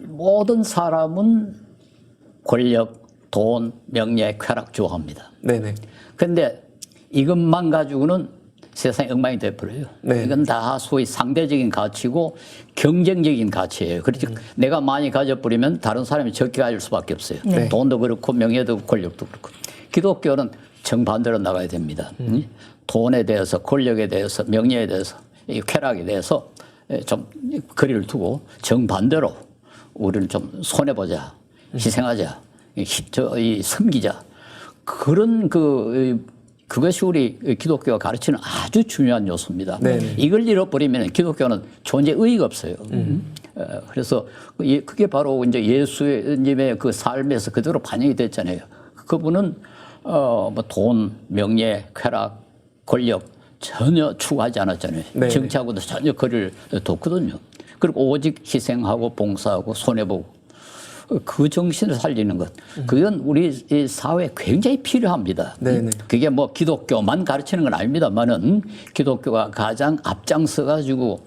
모든 사람은 권력, 돈, 명예, 쾌락 좋아합니다. 네네. 그런데 이것만 가지고는 세상이 엉망이 돼버려요. 네. 이건 다 소위 상대적인 가치고 경쟁적인 가치예요. 그렇죠. 내가 많이 가져버리면 다른 사람이 적게 가질 수밖에 없어요. 네. 돈도 그렇고 명예도 그렇고 권력도 그렇고. 기독교는 정반대로 나가야 됩니다. 돈에 대해서, 권력에 대해서, 명예에 대해서, 이 쾌락에 대해서 좀 거리를 두고 정반대로 우리는 좀 손해보자, 희생하자, 이 섬기자. 그런 그것이 우리 기독교가 가르치는 아주 중요한 요소입니다. 네네. 이걸 잃어버리면 기독교는 존재 의의가 없어요. 그래서 그게 바로 이제 예수님의 그 삶에서 그대로 반영이 됐잖아요. 그분은 뭐 돈, 명예, 쾌락, 권력 전혀 추구하지 않았잖아요. 네네. 정치하고도 전혀 거리를 뒀거든요. 그리고 오직 희생하고 봉사하고 손해보고 그 정신을 살리는 것, 그건 우리 이 사회에 굉장히 필요합니다. 네네. 그게 뭐 기독교만 가르치는 건 아닙니다만은 기독교가 가장 앞장서 가지고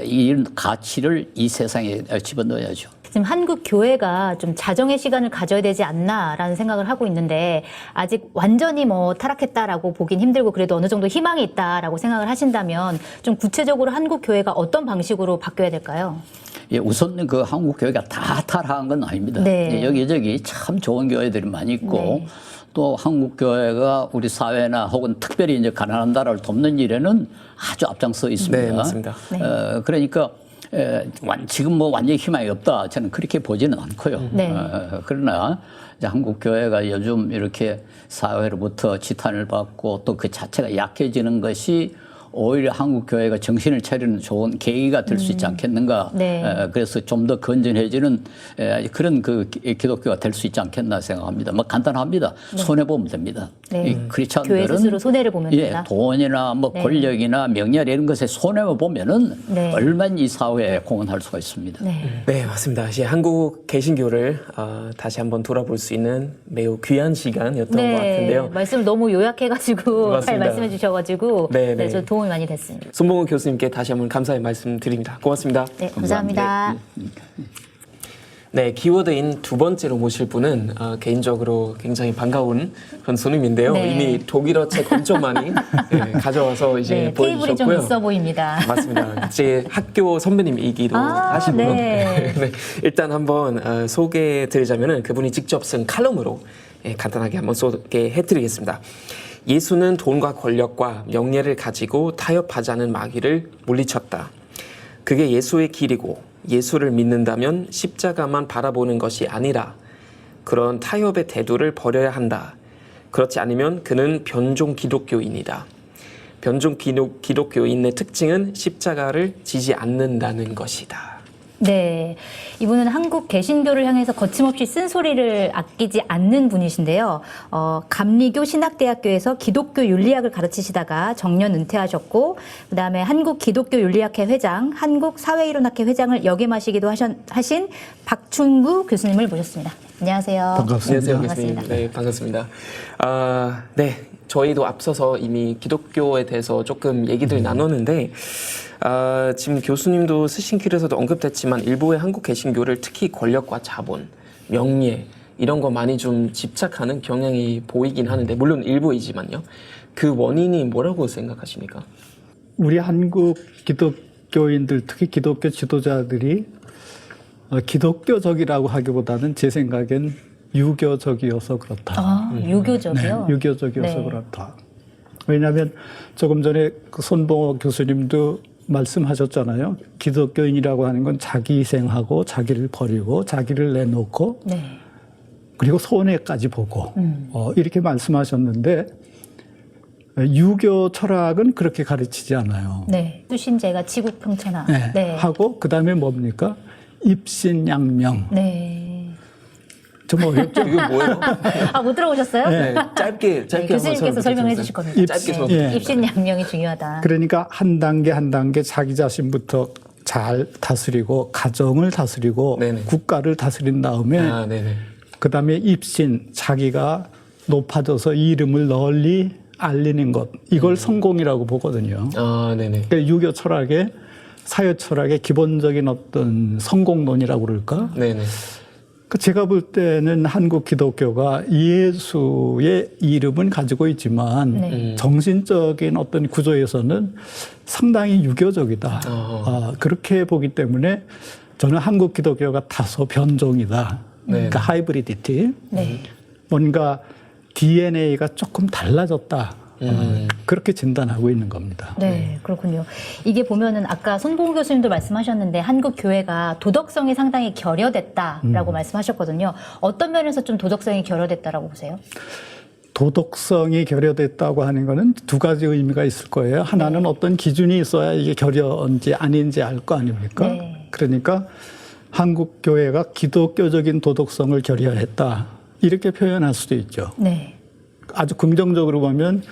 이 가치를 이 세상에 집어넣어야죠. 지금 한국 교회가 좀 자정의 시간을 가져야 되지 않나라는 생각을 하고 있는데 아직 완전히 뭐 타락했다라고 보긴 힘들고 그래도 어느 정도 희망이 있다라고 생각을 하신다면 좀 구체적으로 한국 교회가 어떤 방식으로 바뀌어야 될까요? 예, 우선 그 한국 교회가 다 타락한 건 아닙니다. 네. 예, 여기저기 참 좋은 교회들이 많이 있고 네. 또 한국 교회가 우리 사회나 혹은 특별히 이제 가난한 나라를 돕는 일에는 아주 앞장서 있습니다. 네, 맞습니다. 그러니까 지금 뭐 완전히 희망이 없다. 저는 그렇게 보지는 않고요. 네. 그러나 이제 한국 교회가 요즘 이렇게 사회로부터 지탄을 받고 또 그 자체가 약해지는 것이 오히려 한국 교회가 정신을 차리는 좋은 계기가 될 수 있지 않겠는가. 네. 그래서 좀 더 건전해지는 그런 그 기독교가 될 수 있지 않겠나 생각합니다. 뭐 간단합니다. 손해 보면 됩니다. 네. 이 크리스천들은 교회 스스로 손해를 보면 예, 된다. 돈이나 뭐 네. 권력이나 명예 이런 것에 손해만 보면은 네. 얼마나 이 사회에 공헌할 수가 있습니다. 네. 네, 맞습니다. 이제 한국 개신교를 다시 한번 돌아볼 수 있는 매우 귀한 시간이었던 것 같은데요. 말씀을 너무 요약해가지고 잘 맞습니다. 말씀해 주셔가지고 네, 네, 네. 저 도움이 많이 됐습니다. 손봉우 교수님께 다시 한번 감사의 말씀 드립니다. 고맙습니다. 네, 감사합니다. 네, 키워드인 두 번째로 모실 분은 개인적으로 굉장히 반가운 그런 손님인데요. 네. 이미 독일어 책 엄청 많이 가져와서 이제 네, 테이블이 좀 보여주셨고요. 있어 보입니다. 맞습니다. 제 학교 선배님이기도 하시고 네. 네, 일단 한번 소개해드리자면은 그분이 직접 쓴 칼럼으로 간단하게 한번 소개해드리겠습니다. 예수는 돈과 권력과 명예를 가지고 타협하자는 마귀를 물리쳤다. 그게 예수의 길이고 예수를 믿는다면 십자가만 바라보는 것이 아니라 그런 타협의 태도를 버려야 한다. 그렇지 않으면 그는 변종 기독교인이다. 변종 기독교인의 특징은 십자가를 지지 않는다는 것이다. 네, 이분은 한국 개신교를 향해서 거침없이 쓴소리를 아끼지 않는 분이신데요. 감리교 신학대학교에서 기독교 윤리학을 가르치시다가 정년 은퇴하셨고, 그 다음에 한국 기독교 윤리학회 회장, 한국 사회이론학회 회장을 역임하시기도 하신 박춘구 교수님을 모셨습니다. 안녕하세요. 안녕하세요, 반갑습니다. 교수님. 네, 반갑습니다. 네, 저희도 앞서서 이미 기독교에 대해서 조금 얘기들 나눴는데, 지금 교수님도 쓰신 글에서도 언급됐지만 일부의 한국 개신교를 특히 권력과 자본, 명예 이런 거 많이 좀 집착하는 경향이 보이긴 하는데 물론 일부이지만요. 그 원인이 뭐라고 생각하십니까? 우리 한국 기독교인들, 특히 기독교 지도자들이 기독교적이라고 하기보다는 제 생각엔 유교적이어서 그렇다. 아, 유교적이요? 네, 유교적이어서 네. 그렇다. 왜냐하면 조금 전에 그 손봉호 교수님도 말씀하셨잖아요. 기독교인이라고 하는 건 자기 희생하고 자기를 버리고 자기를 내놓고 네. 그리고 손해까지 보고 이렇게 말씀하셨는데 유교 철학은 그렇게 가르치지 않아요. 네. 수신제가 지국평천하. 네. 네. 하고 그다음에 뭡니까? 입신양명. 네. 좀 어렵죠? 이거 뭐예요? 아, 못 들어보셨어요? 네, 짧게 네, 한번 교수님께서 설명해 부탁드립니다. 주실 겁니다. 짧게 설명 예. 입신양명이 중요하다. 그러니까 한 단계 한 단계 자기 자신부터 잘 다스리고 가정을 다스리고 네네. 국가를 다스린 다음에 아, 네네. 그다음에 입신 자기가 높아져서 이름을 널리 알리는 것 이걸 성공이라고 보거든요. 아, 네네. 그러니까 유교 철학의 사회 철학의 기본적인 어떤 성공론이라고 그럴까? 네네. 제가 볼 때는 한국 기독교가 예수의 이름은 가지고 있지만 네. 정신적인 어떤 구조에서는 상당히 유교적이다. 그렇게 보기 때문에 저는 한국 기독교가 다소 변종이다. 그러니까 하이브리디티. 네. 뭔가 DNA가 조금 달라졌다. 그렇게 진단하고 있는 겁니다. 네, 그렇군요. 이게 보면은 아까 손봉호 교수님도 말씀하셨는데 한국 교회가 도덕성이 상당히 결여됐다라고 말씀하셨거든요. 어떤 면에서 좀 도덕성이 결여됐다라고 보세요? 도덕성이 결여됐다고 하는 거는 두 가지 의미가 있을 거예요. 하나는 어떤 기준이 있어야 이게 결여인지 아닌지 알 거 아닙니까? 네. 그러니까 한국 교회가 기독교적인 도덕성을 결여했다. 이렇게 표현할 수도 있죠. 네. 아주 긍정적으로 보면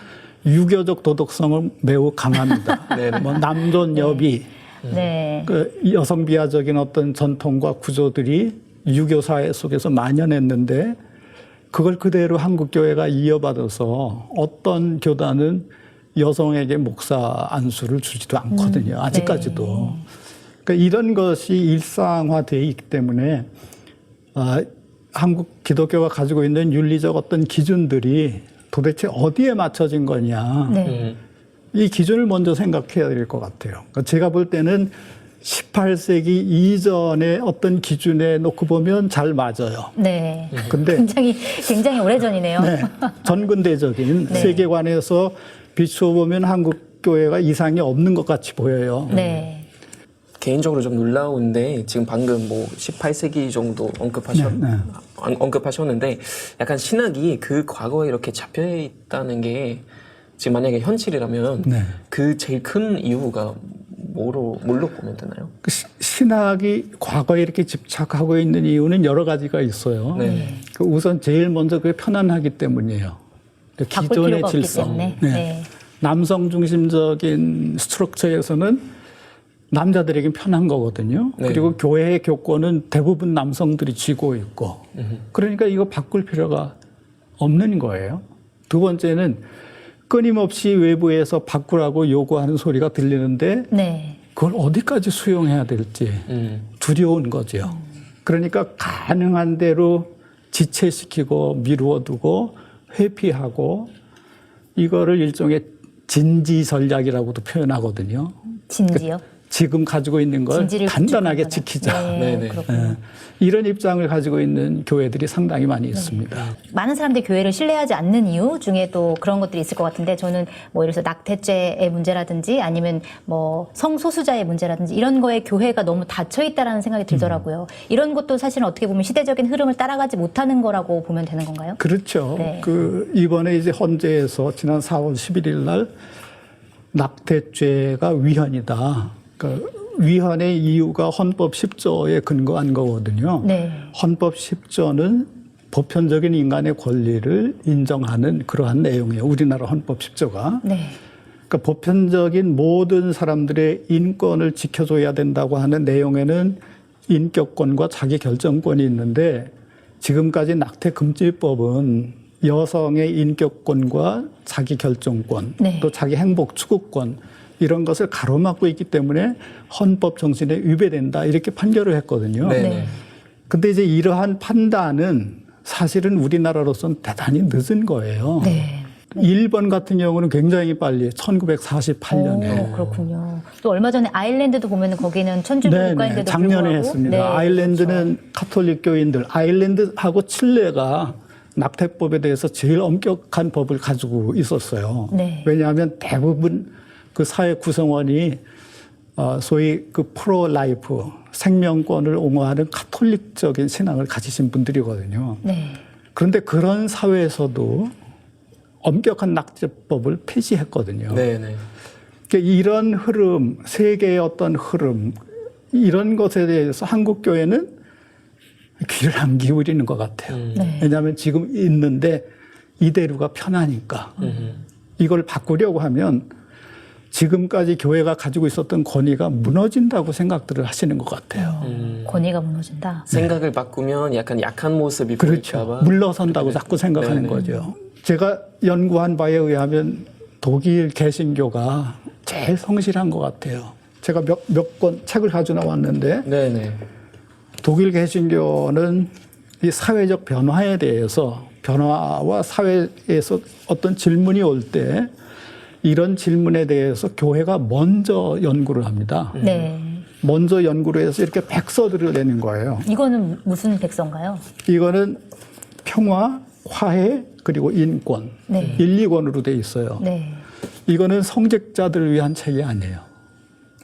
유교적 도덕성은 매우 강합니다. 뭐 남존 여비, 네. 그 여성 비하적인 어떤 전통과 구조들이 유교 사회 속에서 만연했는데 그걸 그대로 한국 교회가 이어받아서 어떤 교단은 여성에게 목사 안수를 주지도 않거든요. 아직까지도. 그러니까 이런 것이 일상화되어 있기 때문에 한국 기독교가 가지고 있는 윤리적 어떤 기준들이 도대체 어디에 맞춰진 거냐. 네. 이 기준을 먼저 생각해야 될 것 같아요. 그러니까 제가 볼 때는 18세기 이전의 어떤 기준에 놓고 보면 잘 맞아요. 네. 근데 굉장히 오래전이네요. 네, 전근대적인 네. 세계관에서 비추어 보면 한국 교회가 이상이 없는 것 같이 보여요. 네. 개인적으로 좀 놀라운데 지금 방금 뭐 18세기 정도 언급하셨는데 약간 신학이 그 과거에 이렇게 잡혀 있다는 게 지금 만약에 현실이라면 네. 그 제일 큰 이유가 뭘로 보면 되나요? 그 신학이 과거에 이렇게 집착하고 있는 이유는 여러 가지가 있어요. 네. 그 우선 제일 먼저 그게 편안하기 때문이에요. 그 바꿀 기존의 필요가 없기 질서. 때문에. 네. 네. 남성 중심적인 스트럭처에서는 남자들에겐 편한 거거든요. 네. 그리고 교회의 교권은 대부분 남성들이 쥐고 있고. 그러니까 이거 바꿀 필요가 없는 거예요. 두 번째는 끊임없이 외부에서 바꾸라고 요구하는 소리가 들리는데 네. 그걸 어디까지 수용해야 될지 두려운 거죠. 그러니까 가능한 대로 지체시키고 미루어두고 회피하고 이거를 일종의 진지 전략이라고도 표현하거든요. 진지요? 지금 가지고 있는 걸 진지를 단단하게 구축하거나. 지키자. 네, 네네. 그렇군요. 예. 이런 입장을 가지고 있는 교회들이 상당히 많이 있습니다. 많은 사람들이 교회를 신뢰하지 않는 이유 중에 또 그런 것들이 있을 것 같은데 저는 뭐 예를 들어서 낙태죄의 문제라든지 아니면 뭐 성소수자의 문제라든지 이런 거에 교회가 너무 닫혀 있다라는 생각이 들더라고요. 이런 것도 사실은 어떻게 보면 시대적인 흐름을 따라가지 못하는 거라고 보면 되는 건가요? 그렇죠. 네. 그 이번에 이제 헌재에서 지난 4월 11일 날 낙태죄가 위헌이다. 그 위헌의 이유가 헌법 10조에 근거한 거거든요. 네. 헌법 10조는 보편적인 인간의 권리를 인정하는 그러한 내용이에요. 우리나라 헌법 10조가. 네. 그러니까 보편적인 모든 사람들의 인권을 지켜줘야 된다고 하는 내용에는 인격권과 자기결정권이 있는데 지금까지 낙태금지법은 여성의 인격권과 자기결정권 네. 또 자기 행복 추구권 이런 것을 가로막고 있기 때문에 헌법 정신에 위배된다 이렇게 판결을 했거든요. 네. 근데 이제 이러한 판단은 사실은 우리나라로서는 대단히 늦은 거예요. 네. 일본 같은 경우는 굉장히 빨리 1948년에 오, 그렇군요. 또 얼마 전에 아일랜드도 보면은 거기는 천주교 국가인데도 작년에 불구하고 했습니다. 네, 아일랜드는 그렇죠. 카톨릭 교인들, 아일랜드하고 칠레가 낙태법에 대해서 제일 엄격한 법을 가지고 있었어요. 네. 왜냐하면 대부분 그 사회 구성원이 소위 그 프로-라이프, 생명권을 옹호하는 카톨릭적인 신앙을 가지신 분들이거든요. 네. 그런데 그런 사회에서도 엄격한 낙태법을 폐지했거든요. 네네. 그러니까 이런 흐름, 세계의 어떤 흐름, 이런 것에 대해서 한국 교회는 귀를 안 기울이는 것 같아요. 네. 왜냐하면 지금 있는데 이대로가 편하니까. 이걸 바꾸려고 하면 지금까지 교회가 가지고 있었던 권위가 무너진다고 생각들을 하시는 것 같아요. 권위가 무너진다. 생각을 바꾸면 약간 약한 모습이 그렇죠. 보일까 봐. 물러선다고 자꾸 생각하는 네네. 거죠. 제가 연구한 바에 의하면 독일 개신교가 제일 성실한 것 같아요. 제가 몇 권 책을 가지고 나왔는데 네네. 독일 개신교는 이 사회적 변화에 대해서 변화와 사회에서 어떤 질문이 올 때 이런 질문에 대해서 교회가 먼저 연구를 합니다. 네. 먼저 연구를 해서 이렇게 백서들을 내는 거예요. 이거는 무슨 백서인가요? 이거는 평화, 화해, 그리고 인권. 네. 1, 2권으로 돼 있어요. 네. 이거는 성직자들을 위한 책이 아니에요.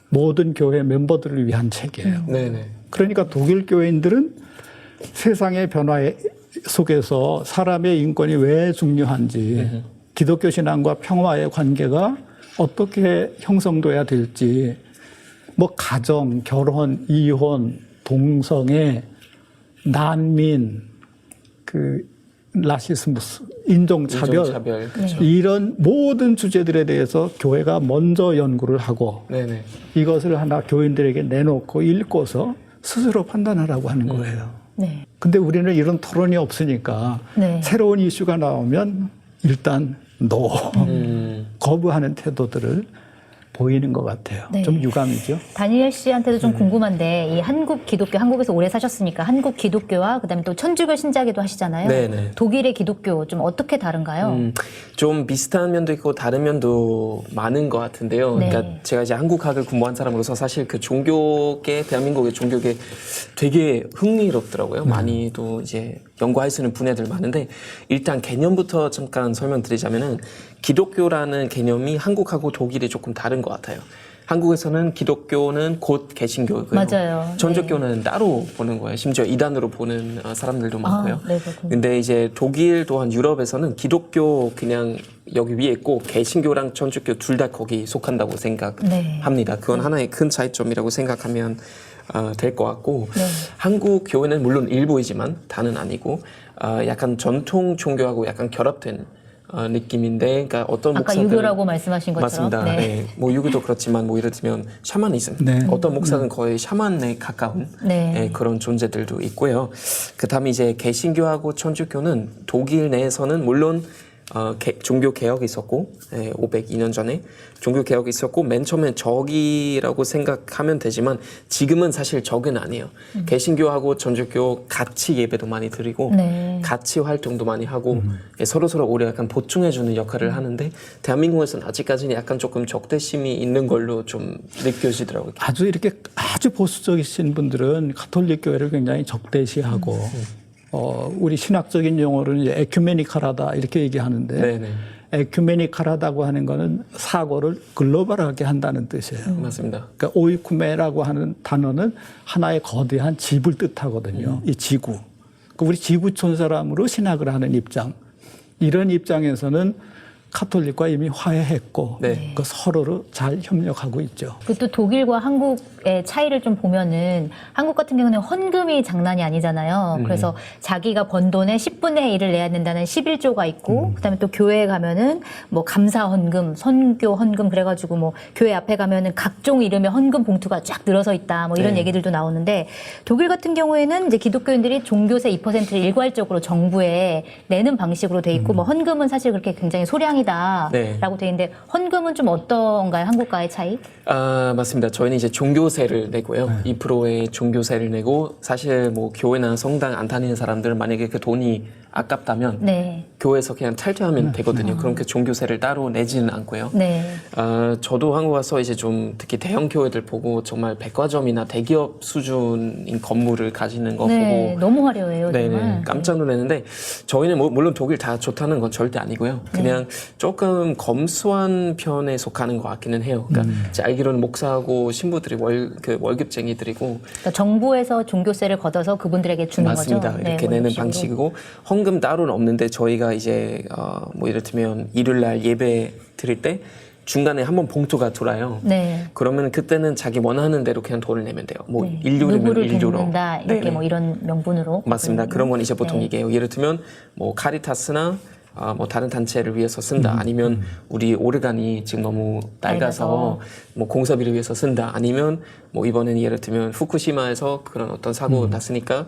모든 교회 멤버들을 위한 책이에요. 네네. 그러니까 독일 교회인들은 세상의 변화 속에서 사람의 인권이 왜 중요한지, 기독교 신앙과 평화의 관계가 어떻게 형성돼야 될지, 뭐 가정, 결혼, 이혼, 동성애, 난민, 그 라시스무스, 인종차별, 그렇죠. 이런 모든 주제들에 대해서 교회가 먼저 연구를 하고 네네. 이것을 하나 교인들에게 내놓고 읽고서 스스로 판단하라고 하는 거예요. 네. 근데 우리는 이런 토론이 없으니까 네. 새로운 이슈가 나오면 일단 거부하는 태도들을 보이는 것 같아요. 네. 좀 유감이죠. 다니엘 씨한테도 좀 궁금한데 이 한국 기독교, 한국에서 오래 사셨으니까 한국 기독교와 그다음에 또 천주교 신자기도 하시잖아요. 네네. 독일의 기독교 좀 어떻게 다른가요? 좀 비슷한 면도 있고 다른 면도 많은 것 같은데요. 네. 그러니까 제가 이제 한국학을 공부한 사람으로서 사실 그 종교계, 대한민국의 종교계 되게 흥미롭더라고요. 많이도 이제 연구할 수 있는 분야들 많은데 일단 개념부터 잠깐 설명드리자면은 기독교라는 개념이 한국하고 독일이 조금 다른 것 같아요. 한국에서는 기독교는 곧 개신교고요. 맞아요. 천주교는 따로 보는 거예요. 심지어 이단으로 보는 사람들도 많고요. 네, 그렇군요. 근데 이제 독일 또한 유럽에서는 기독교 그냥 여기 위에 있고 개신교랑 천주교 둘 다 거기 속한다고 생각합니다. 그건 하나의 큰 차이점이라고 생각하면 될 것 같고 네. 한국 교회는 물론 일부이지만 다는 아니고 약간 전통 종교하고 약간 결합된 느낌인데, 그러니까 어떤 아까 목사들은 유교라고 말씀하신 것처럼. 맞습니다. 네. 네. 뭐 유교도 그렇지만 뭐 예를 들면 샤머니즘, 네. 어떤 목사는 거의 샤먼에 가까운 네. 예, 그런 존재들도 있고요. 그다음에 이제 개신교하고 천주교는 독일 내에서는 물론 종교 개혁이 있었고 502년 전에 종교 개혁이 있었고 맨 처음에 적이라고 생각하면 되지만 지금은 사실 적은 아니에요. 개신교하고 천주교 같이 예배도 많이 드리고 네. 같이 활동도 많이 하고 서로 오히려 약간 보충해주는 역할을 하는데 대한민국에서는 아직까지는 약간 조금 적대심이 있는 걸로 좀 느껴지더라고요. 아주 이렇게 아주 보수적이신 분들은 가톨릭 교회를 굉장히 적대시하고 우리 신학적인 용어로는 이제 에큐메니칼하다 이렇게 얘기하는데 네네. 에큐메니칼하다고 하는 거는 사고를 글로벌하게 한다는 뜻이에요. 맞습니다. 그러니까 오이쿠메라고 하는 단어는 하나의 거대한 집을 뜻하거든요. 이 지구. 그러니까 우리 지구촌 사람으로 신학을 하는 입장. 이런 입장에서는 카톨릭과 이미 화해했고 네. 그 서로로 잘 협력하고 있죠. 또 독일과 한국의 차이를 좀 보면은 한국 같은 경우는 헌금이 장난이 아니잖아요. 그래서 자기가 번 돈의 10분의 1을 내야 된다는 11조가 있고 그다음에 또 교회에 가면은 뭐 감사 헌금, 선교 헌금 그래가지고 뭐 교회 앞에 가면은 각종 이름의 헌금 봉투가 쫙 늘어서 있다. 뭐 이런 네. 얘기들도 나오는데 독일 같은 경우에는 이제 기독교인들이 종교세 2%를 일괄적으로 정부에 내는 방식으로 돼 있고 뭐 헌금은 사실 그렇게 굉장히 소량이 협상이다라고 네. 돼 있는데 헌금은 좀 어떤가요? 한국과의 차이? 아, 맞습니다. 저희는 이제 종교세를 내고요. 2%의 종교세를 내고 사실 뭐 교회나 성당 안 다니는 사람들은 만약에 그 돈이 아깝다면 네. 교회에서 그냥 탈퇴하면 되거든요. 그럼 그 종교세를 따로 내지는 않고요. 네. 저도 한국 와서 이제 좀 특히 대형 교회들 보고 정말 백화점이나 대기업 수준인 건물을 가지는 거 네. 보고 너무 화려해요. 네네 정말. 깜짝 놀랐는데 저희는 물론 독일 다 좋다는 건 절대 아니고요. 그냥 조금 검소한 편에 속하는 것 같기는 해요. 그러니까 제 알기로는 목사하고 신부들이 월급쟁이들이고 그러니까 정부에서 종교세를 걷어서 그분들에게 주는 맞습니다. 거죠. 이렇게 내는 월급식으로. 방식이고 헌금 따로는 없는데 저희가 이제 뭐 예를 들면 일요일날 예배 드릴 때 중간에 한번 봉투가 돌아요. 네. 그러면 그때는 자기 원하는 대로 그냥 돈을 내면 돼요. 뭐 네. 일요일이면 누구를 일요로. 돕는다 이렇게 네네. 뭐 이런 명분으로 맞습니다. 그런 건 이제 보통 네. 얘기해요. 예를 들면 뭐 카리타스나 뭐 다른 단체를 위해서 쓴다. 아니면 우리 오르간이 지금 너무 낡아서 뭐 공사비를 위해서 쓴다. 아니면 뭐 이번에는 예를 들면 후쿠시마에서 그런 어떤 사고 났으니까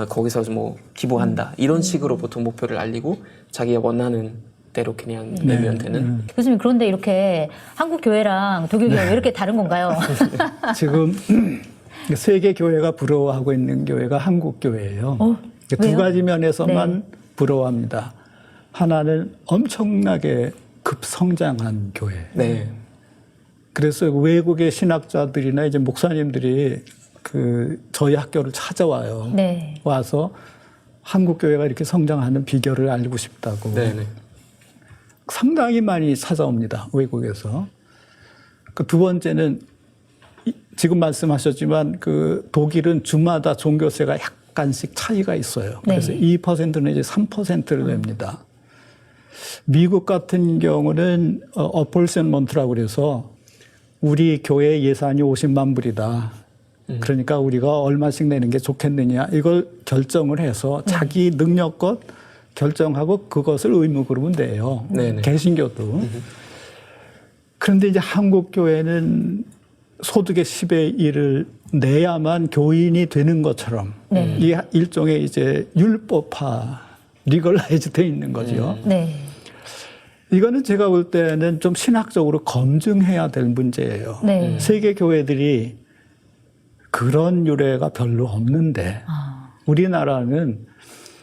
거기서 뭐 기부한다. 이런 식으로 보통 목표를 알리고 자기가 원하는 대로 그냥 내면 되는. 교수님 그런데 이렇게 한국 교회랑 독일 교회 왜 이렇게 다른 건가요? 지금 세계 교회가 부러워하고 있는 교회가 한국 교회예요. 두 왜요? 가지 면에서만 부러워합니다. 하나는 엄청나게 급성장한 교회. 네. 그래서 외국의 신학자들이나 이제 목사님들이 저희 학교를 찾아와요. 네. 와서 한국 교회가 이렇게 성장하는 비결을 알고 싶다고. 네네. 상당히 많이 찾아옵니다. 외국에서. 그 두 번째는 지금 말씀하셨지만 독일은 주마다 종교세가 약간씩 차이가 있어요. 그래서 네. 2%는 이제 3%를 냅니다. 미국 같은 경우는 어폴센먼트라고 그래서 우리 교회 예산이 50만 불이다. 그러니까 우리가 얼마씩 내는 게 좋겠느냐 이걸 결정을 해서 자기 능력껏 결정하고 그것을 의무 그러면 돼요. 네네. 개신교도. 그런데 이제 한국 교회는 소득의 10의 1을 내야만 교인이 되는 것처럼 이 일종의 이제 율법화, 리걸라이즈 돼 있는 거죠. 네. 이거는 제가 볼 때는 좀 신학적으로 검증해야 될 문제예요. 네. 세계 교회들이 그런 유래가 별로 없는데 우리나라는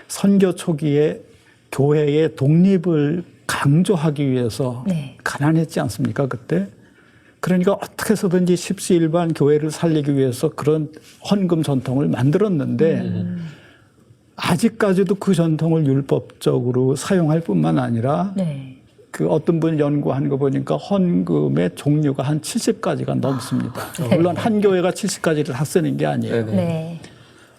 선교 초기에 교회의 독립을 강조하기 위해서 네. 가난했지 않습니까 그때? 그러니까 어떻게 해서든지 십시일반 교회를 살리기 위해서 그런 헌금 전통을 만들었는데 아직까지도 그 전통을 율법적으로 사용할 뿐만 아니라 네. 어떤 분 연구한 거 보니까 헌금의 종류가 한 70가지가 넘습니다. 물론 한 교회가 70가지를 다 쓰는 게 아니에요. 네.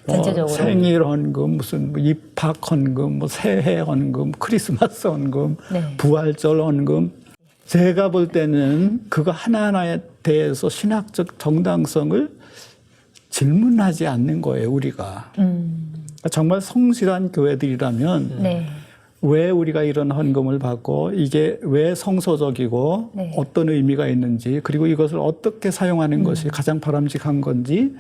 전체적으로. 생일 헌금, 무슨 입학 헌금, 새해 헌금, 크리스마스 헌금, 네. 부활절 헌금. 제가 볼 때는 그거 하나하나에 대해서 신학적 정당성을 질문하지 않는 거예요, 우리가. 정말 성실한 교회들이라면 네. 왜 우리가 이런 헌금을 받고 이게 왜 성서적이고 네. 어떤 의미가 있는지 그리고 이것을 어떻게 사용하는 것이 가장 바람직한 건지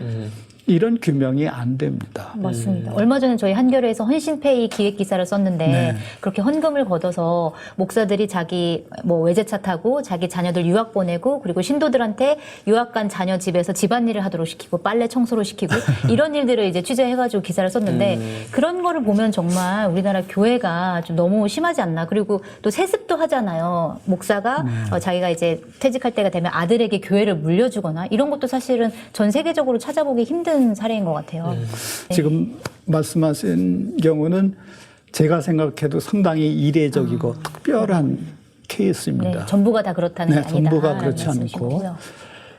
이런 규명이 안 됩니다. 맞습니다. 얼마 전에 저희 한겨레에서 헌신페이 기획 기사를 썼는데 네. 그렇게 헌금을 걷어서 목사들이 자기 뭐 외제차 타고 자기 자녀들 유학 보내고 그리고 신도들한테 유학 간 자녀 집에서 집안일을 하도록 시키고 빨래 청소를 시키고 이런 일들을 이제 취재해가지고 기사를 썼는데 그런 거를 보면 정말 우리나라 교회가 좀 너무 심하지 않나. 그리고 또 세습도 하잖아요. 목사가 자기가 이제 퇴직할 때가 되면 아들에게 교회를 물려주거나 이런 것도 사실은 전 세계적으로 찾아보기 힘든 사례인 것 같아요. 네. 지금 말씀하신 경우는 제가 생각해도 상당히 이례적이고 특별한 케이스입니다. 네, 전부가 다 그렇다는 게 네, 아니다. 전부가 그렇지 않고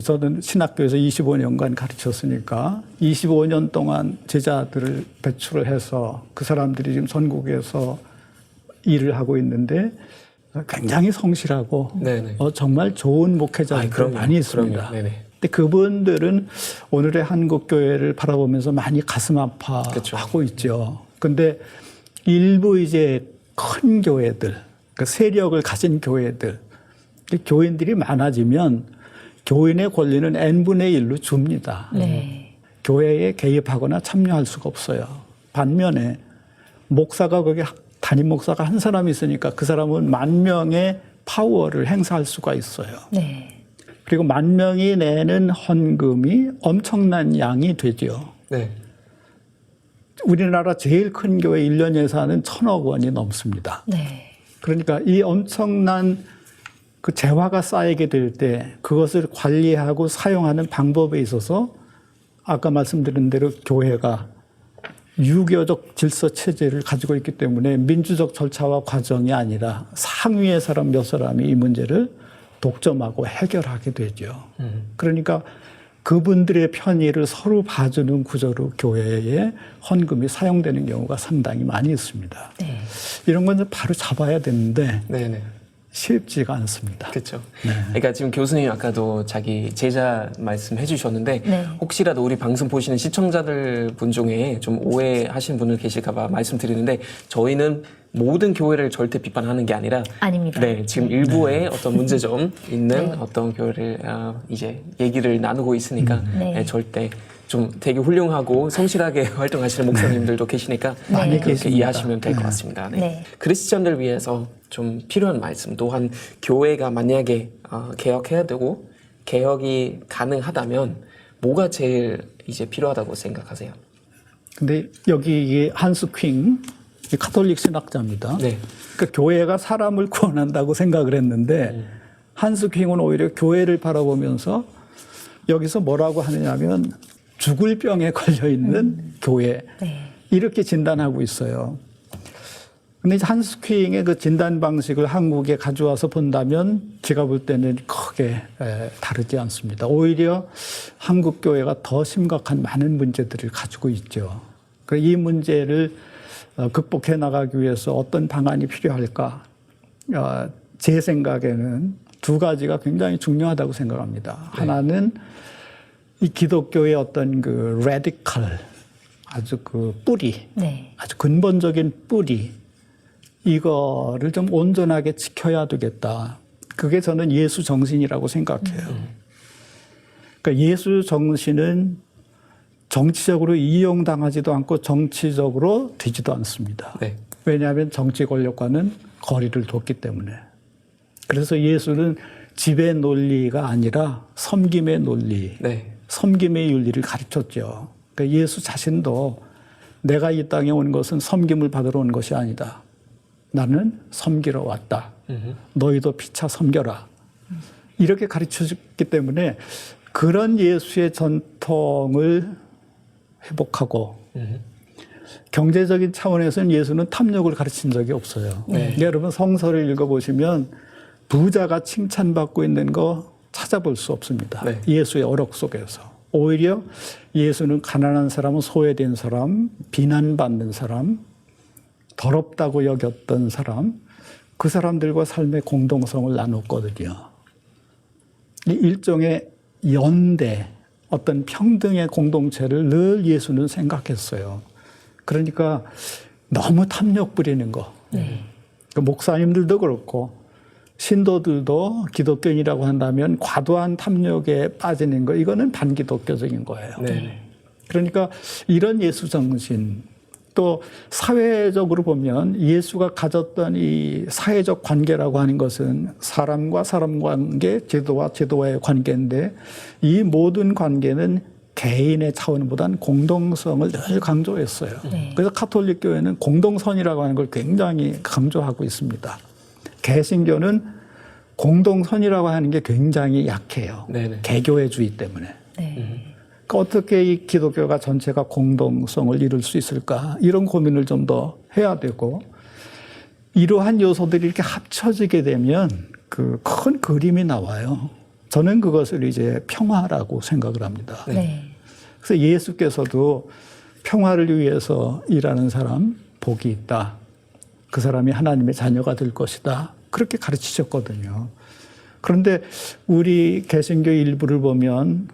저는 신학교에서 25년간 가르쳤으니까 25년 동안 제자들을 배출을 해서 그 사람들이 지금 전국에서 일을 하고 있는데 굉장히 성실하고 네네. 정말 좋은 목회자들 그럼요. 많이 있습니다. 그럼요. 네네. 근데 그분들은 오늘의 한국 교회를 바라보면서 많이 가슴 아파하고 그렇죠. 있죠. 근데 일부 이제 큰 교회들, 그 세력을 가진 교회들, 교인들이 많아지면 교인의 권리는 n분의 1로 줍니다. 네. 교회에 개입하거나 참여할 수가 없어요. 반면에 목사가 거기 담임 목사가 한 사람이 있으니까 그 사람은 10,000명의 파워를 행사할 수가 있어요. 네. 그리고 10,000명이 내는 헌금이 엄청난 양이 되죠. 네. 우리나라 제일 큰 교회 1년 예산은 1,000억 원이 넘습니다. 네. 그러니까 이 엄청난 그 재화가 쌓이게 될 때 그것을 관리하고 사용하는 방법에 있어서 아까 말씀드린 대로 교회가 유교적 질서 체제를 가지고 있기 때문에 민주적 절차와 과정이 아니라 상위의 사람 몇 사람이 이 문제를 독점하고 해결하게 되죠. 그러니까 그분들의 편의를 서로 봐주는 구조로 교회에 헌금이 사용되는 경우가 상당히 많이 있습니다. 네. 이런 건 바로 잡아야 되는데 네네. 쉽지가 않습니다. 그렇죠. 그러니까 지금 교수님 아까도 자기 제자 말씀해 주셨는데 네. 혹시라도 우리 방송 보시는 시청자들 분 중에 좀 오해하신 분들 계실까 봐 말씀드리는데 저희는 모든 교회를 절대 비판하는 게 아니라 아닙니다. 네, 지금 일부의 어떤 문제점 있는 어떤 교회를 이제 얘기를 나누고 있으니까 네. 네, 절대 좀 되게 훌륭하고 성실하게 활동하시는 목사님들도 계시니까 많이 그렇게 계십니다. 이해하시면 될 것 같습니다. 네. 네. 크리스천들 위해서 좀 필요한 말씀 또한 교회가 만약에 개혁해야 되고 개혁이 가능하다면 뭐가 제일 이제 필요하다고 생각하세요? 근데 여기 이 한스 퀸, 이 카톨릭 신학자입니다. 네. 그러니까 교회가 사람을 구원한다고 생각을 했는데 한스 퀸은 오히려 교회를 바라보면서 여기서 뭐라고 하느냐면 죽을 병에 걸려 있는 교회 네. 이렇게 진단하고 있어요. 근데 이제 한스 퀸의 그 진단 방식을 한국에 가져와서 본다면 제가 볼 때는 크게 다르지 않습니다. 오히려 한국 교회가 더 심각한 많은 문제들을 가지고 있죠. 이 문제를 극복해 나가기 위해서 어떤 방안이 필요할까? 제 생각에는 두 가지가 굉장히 중요하다고 생각합니다. 네. 하나는 이 기독교의 어떤 그 레디컬, 아주 그 뿌리, 네. 아주 근본적인 뿌리, 이거를 좀 온전하게 지켜야 되겠다. 그게 저는 예수 정신이라고 생각해요. 그러니까 예수 정신은 정치적으로 이용당하지도 않고 정치적으로 되지도 않습니다. 네. 왜냐하면 정치 권력과는 거리를 뒀기 때문에. 그래서 예수는 지배 논리가 아니라 섬김의 논리, 네. 섬김의 윤리를 가르쳤죠. 그러니까 예수 자신도 내가 이 땅에 온 것은 섬김을 받으러 온 것이 아니다. 나는 섬기러 왔다. 너희도 피차 섬겨라. 이렇게 가르쳐줬기 때문에 그런 예수의 전통을 회복하고 경제적인 차원에서는 예수는 탐욕을 가르친 적이 없어요. 여러분 성서를 읽어보시면 부자가 칭찬받고 있는 거 찾아볼 수 없습니다. 네. 예수의 어록 속에서. 오히려 예수는 가난한 사람은 소외된 사람, 비난받는 사람, 더럽다고 여겼던 사람, 그 사람들과 삶의 공동성을 나눴거든요. 이 일종의 연대, 어떤 평등의 공동체를 늘 예수는 생각했어요. 그러니까 너무 탐욕 부리는 거. 그 목사님들도 그렇고 신도들도 기독교인이라고 한다면 과도한 탐욕에 빠지는 거, 이거는 반기독교적인 거예요. 네. 그러니까 이런 예수 정신, 또 사회적으로 보면 예수가 가졌던 이 사회적 관계라고 하는 것은 사람과 사람 관계, 제도와 제도와의 관계인데 이 모든 관계는 개인의 차원보다는 공동성을 늘 강조했어요. 그래서 카톨릭 교회는 공동선이라고 하는 걸 굉장히 강조하고 있습니다. 개신교는 공동선이라고 하는 게 굉장히 약해요. 네네. 개교회주의 때문에. 네. 그러니까 어떻게 이 기독교가 전체가 공동성을 이룰 수 있을까? 이런 고민을 좀 더 해야 되고, 이러한 요소들이 이렇게 합쳐지게 되면 그 큰 그림이 나와요. 저는 그것을 이제 평화라고 생각을 합니다. 네. 그래서 예수께서도 평화를 위해서 일하는 사람 복이 있다. 그 사람이 하나님의 자녀가 될 것이다. 그렇게 가르치셨거든요. 그런데 우리 개신교 일부를 보면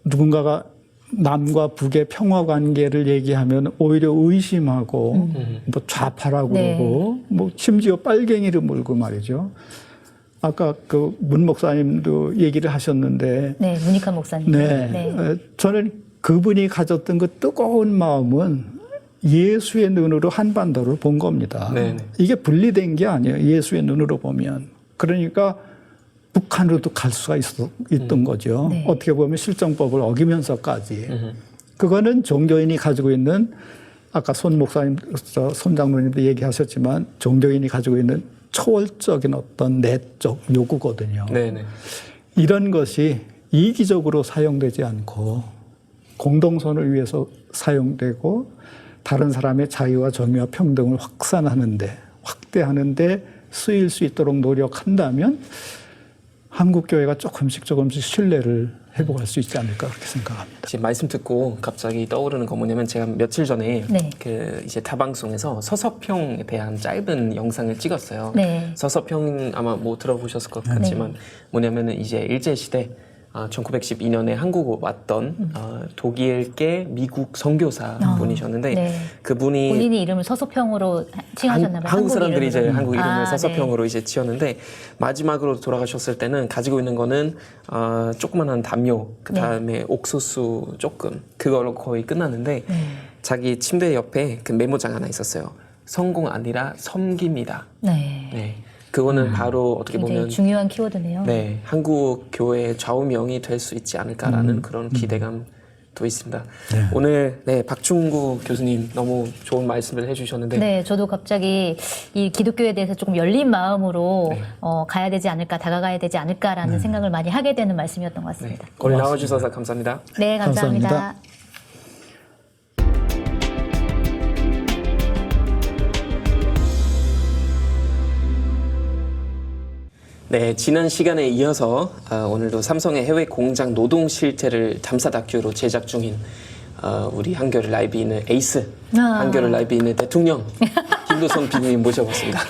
누군가가 남과 북의 평화 관계를 얘기하면 오히려 의심하고 뭐 좌파라고 그러고 뭐 심지어 빨갱이를 물고 말이죠. 아까 그 문 목사님도 얘기를 하셨는데 네, 문익환 목사님. 네. 저는 그분이 가졌던 그 뜨거운 마음은 예수의 눈으로 한반도를 본 겁니다. 네네. 이게 분리된 게 아니에요. 예수의 눈으로 보면. 그러니까 북한으로도 갈 수가 있던 거죠. 네. 어떻게 보면 실정법을 어기면서까지. 그거는 종교인이 가지고 있는 아까 손 목사님, 손 장로님도 얘기하셨지만 종교인이 가지고 있는 초월적인 어떤 내적 요구거든요. 네네. 이런 것이 이기적으로 사용되지 않고 공동선을 위해서 사용되고 다른 사람의 자유와 정의와 평등을 확대하는데 쓰일 수 있도록 노력한다면 한국 교회가 조금씩 신뢰를 회복할 수 있지 않을까 그렇게 생각합니다. 지금 말씀 듣고 갑자기 떠오르는 건 뭐냐면 제가 며칠 전에 네. 그 이제 타방송에서 서서평에 대한 짧은 영상을 찍었어요. 네. 서서평 아마 뭐 들어보셨을 것 같지만 뭐냐면은 이제 일제시대 1912년에 한국 왔던 독일계 미국 선교사 분이셨는데 네. 그분이 본인이 이름을 서서평으로 칭하셨나 봐요. 한국 사람들이 이제 이름으로. 한국 이름을 네. 서서평으로 이제 지었는데 마지막으로 돌아가셨을 때는 가지고 있는 거는 조그만한 담요 그 다음에 옥수수 조금 그걸로 거의 끝났는데 자기 침대 옆에 그 메모장 하나 있었어요. 성공 아니라 섬깁니다. 네. 네. 그거는 바로 어떻게 굉장히 보면 중요한 키워드네요. 네, 한국 교회의 좌우명이 될 수 있지 않을까라는 그런 기대감도 있습니다. 오늘 박충구 교수님 너무 좋은 말씀을 해주셨는데 네, 저도 갑자기 이 기독교에 대해서 조금 열린 마음으로 가야 되지 않을까, 다가가야 되지 않을까라는 생각을 많이 하게 되는 말씀이었던 것 같습니다. 오늘 나와주셔서 감사합니다. 네, 감사합니다. 감사합니다. 네, 지난 시간에 이어서 오늘도 삼성의 해외 공장 노동 실태를 잠사 다큐로 제작 중인 우리 한겨레 라이브에 있는 에이스, 한겨레 라이브에 있는 대통령 김도성 PD님 모셔봤습니다.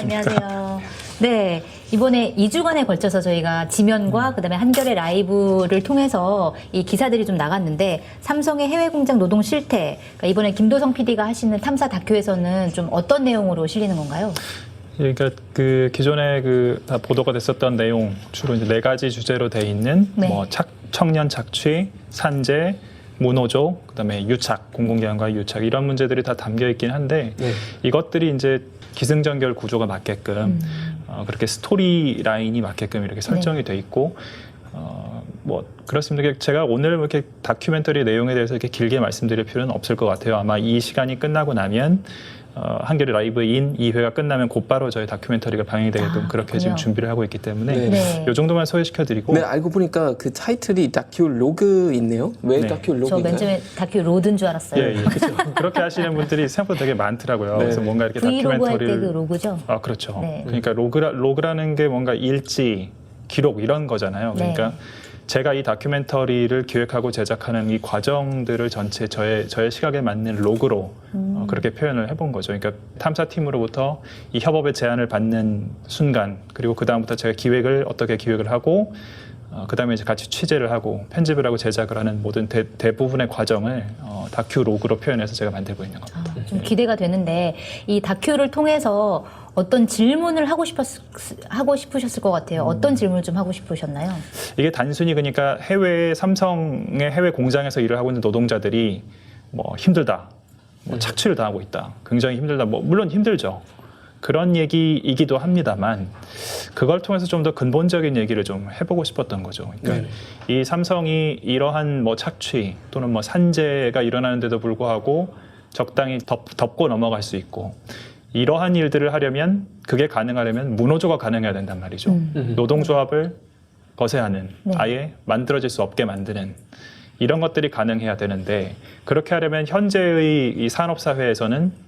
안녕하세요. 네, 이번에 2주간에 걸쳐서 저희가 지면과 그다음에 한겨레 라이브를 통해서 이 기사들이 좀 나갔는데 삼성의 해외 공장 노동 실태, 그러니까 이번에 김도성 PD가 하시는 탐사 다큐에서는 좀 어떤 내용으로 실리는 건가요? 그러니까 그 기존에 다 보도가 됐었던 내용 주로 이제 4가지 주제로 돼 있는 뭐 청년 착취, 산재, 무노조, 그다음에 유착, 공공기관과의 유착 이런 문제들이 다 담겨 있긴 한데 이것들이 이제 기승전결 구조가 맞게끔 그렇게 스토리 라인이 맞게끔 이렇게 설정이 돼 있고 뭐 그렇습니다. 제가 오늘 이렇게 다큐멘터리 내용에 대해서 이렇게 길게 말씀드릴 필요는 없을 것 같아요. 아마 이 시간이 끝나고 나면 한겨레 라이브인 2회가 끝나면 곧바로 저희 다큐멘터리가 방영이 되게끔 그렇게 지금 준비를 하고 있기 때문에 이 정도만 소개시켜드리고 네, 알고 보니까 그 타이틀이 다큐 로그 있네요. 왜 다큐 저 로그인가요? 맨 처음에 다큐 로드인 줄 알았어요. 예, 그렇죠. 그렇게 하시는 분들이 생각보다 되게 많더라고요. 그래서 뭔가 이렇게 브이로그 할 때 다큐멘터리를 그 로그죠? 그렇죠. 네. 그러니까 로그라는 게 뭔가 일지, 기록 이런 거잖아요. 그러니까 제가 이 다큐멘터리를 기획하고 제작하는 이 과정들을 전체 저의 시각에 맞는 로그로 그렇게 표현을 해본 거죠. 그러니까 탐사팀으로부터 이 협업의 제안을 받는 순간, 그리고 그 다음부터 제가 어떻게 기획을 하고, 그 다음에 이제 같이 취재를 하고 편집을 하고 제작을 하는 모든 대부분의 과정을 다큐 로그로 표현해서 제가 만들고 있는 겁니다. 좀 기대가 되는데 이 다큐를 통해서 어떤 질문을 하고 싶으셨을 것 같아요. 어떤 질문을 좀 하고 싶으셨나요? 이게 단순히 그러니까 삼성의 해외 공장에서 일을 하고 있는 노동자들이 뭐 힘들다, 뭐 착취를 당하고 있다, 굉장히 힘들다, 뭐 물론 힘들죠. 그런 얘기이기도 합니다만 그걸 통해서 좀 더 근본적인 얘기를 좀 해보고 싶었던 거죠. 그러니까 이 삼성이 이러한 뭐 착취 또는 뭐 산재가 일어나는데도 불구하고 적당히 덮고 넘어갈 수 있고 이러한 일들을 하려면 그게 가능하려면 무노조가 가능해야 된단 말이죠. 노동조합을 거세하는 아예 만들어질 수 없게 만드는 이런 것들이 가능해야 되는데 그렇게 하려면 현재의 이 산업사회에서는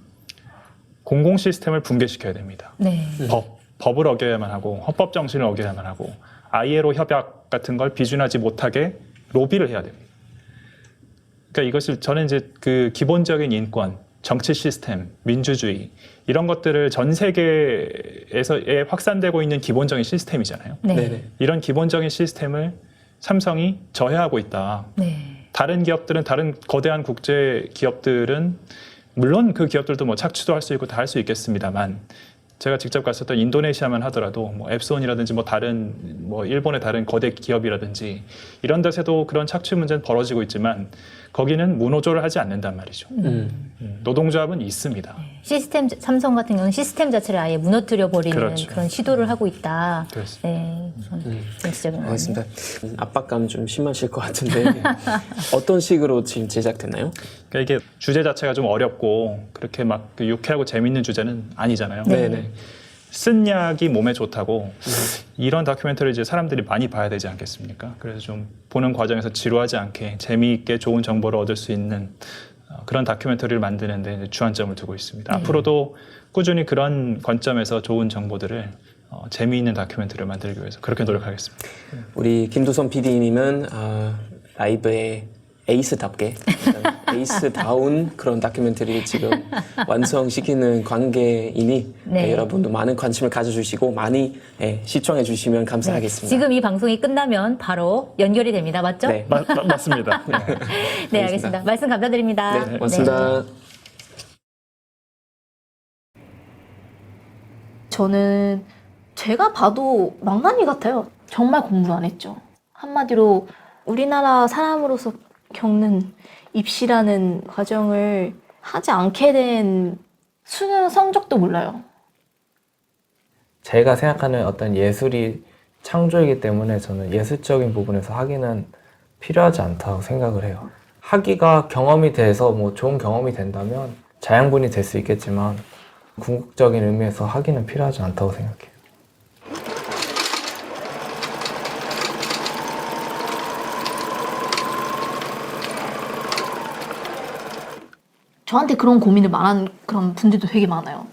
공공 시스템을 붕괴시켜야 됩니다. 법을 어겨야만 하고 헌법 정신을 어겨야만 하고 ILO 협약 같은 걸 비준하지 못하게 로비를 해야 됩니다. 그러니까 이것을 저는 이제 그 기본적인 인권, 정치 시스템, 민주주의 이런 것들을 전 세계에서 확산되고 있는 기본적인 시스템이잖아요. 이런 기본적인 시스템을 삼성이 저해하고 있다. 다른 기업들은 다른 거대한 국제 기업들은 물론 그 기업들도 뭐 착취도 할 수 있고 다 할 수 있겠습니다만 제가 직접 갔었던 인도네시아만 하더라도 뭐 앱손이라든지 뭐 다른 뭐 일본의 다른 거대 기업이라든지 이런 데서도 그런 착취 문제는 벌어지고 있지만 거기는 무노조를 하지 않는단 말이죠. 노동조합은 있습니다. 시스템 삼성 같은 경우는 시스템 자체를 아예 무너뜨려 버리는 그렇죠. 그런 시도를 하고 있다. 그렇습니다. 네, 정치적인 알겠습니다. 압박감 좀 심하실 것 같은데 어떤 식으로 지금 제작됐나요? 그러니까 이게 주제 자체가 좀 어렵고 그렇게 막 유쾌하고 재밌는 주제는 아니잖아요. 네. 쓴 약이 몸에 좋다고 이런 다큐멘터리 이제 사람들이 많이 봐야 되지 않겠습니까? 그래서 좀 보는 과정에서 지루하지 않게 재미있게 좋은 정보를 얻을 수 있는 그런 다큐멘터리를 만드는 데 이제 주안점을 두고 있습니다. 앞으로도 꾸준히 그런 관점에서 좋은 정보들을 재미있는 다큐멘터리를 만들기 위해서 그렇게 노력하겠습니다. 우리 김두선 PD님은 라이브에 에이스답게 에이스다운 그런 다큐멘터리를 지금 완성시키는 관계이니 네. 여러분도 많은 관심을 가져주시고 많이 시청해 주시면 감사하겠습니다. 지금 이 방송이 끝나면 바로 연결이 됩니다. 맞죠? 네. 맞습니다. 네, 알겠습니다. 말씀 감사드립니다. 네, 고맙습니다. 저는 제가 봐도 망나니 같아요. 정말 공부를 안 했죠. 한마디로 우리나라 사람으로서 겪는 입시라는 과정을 하지 않게 된 수능 성적도 몰라요. 제가 생각하는 어떤 예술이 창조이기 때문에 저는 예술적인 부분에서 학위는 필요하지 않다고 생각을 해요. 학위가 경험이 돼서 뭐 좋은 경험이 된다면 자양분이 될 수 있겠지만 궁극적인 의미에서 학위는 필요하지 않다고 생각해요. 저한테 그런 고민을 말하는 그런 분들도 되게 많아요.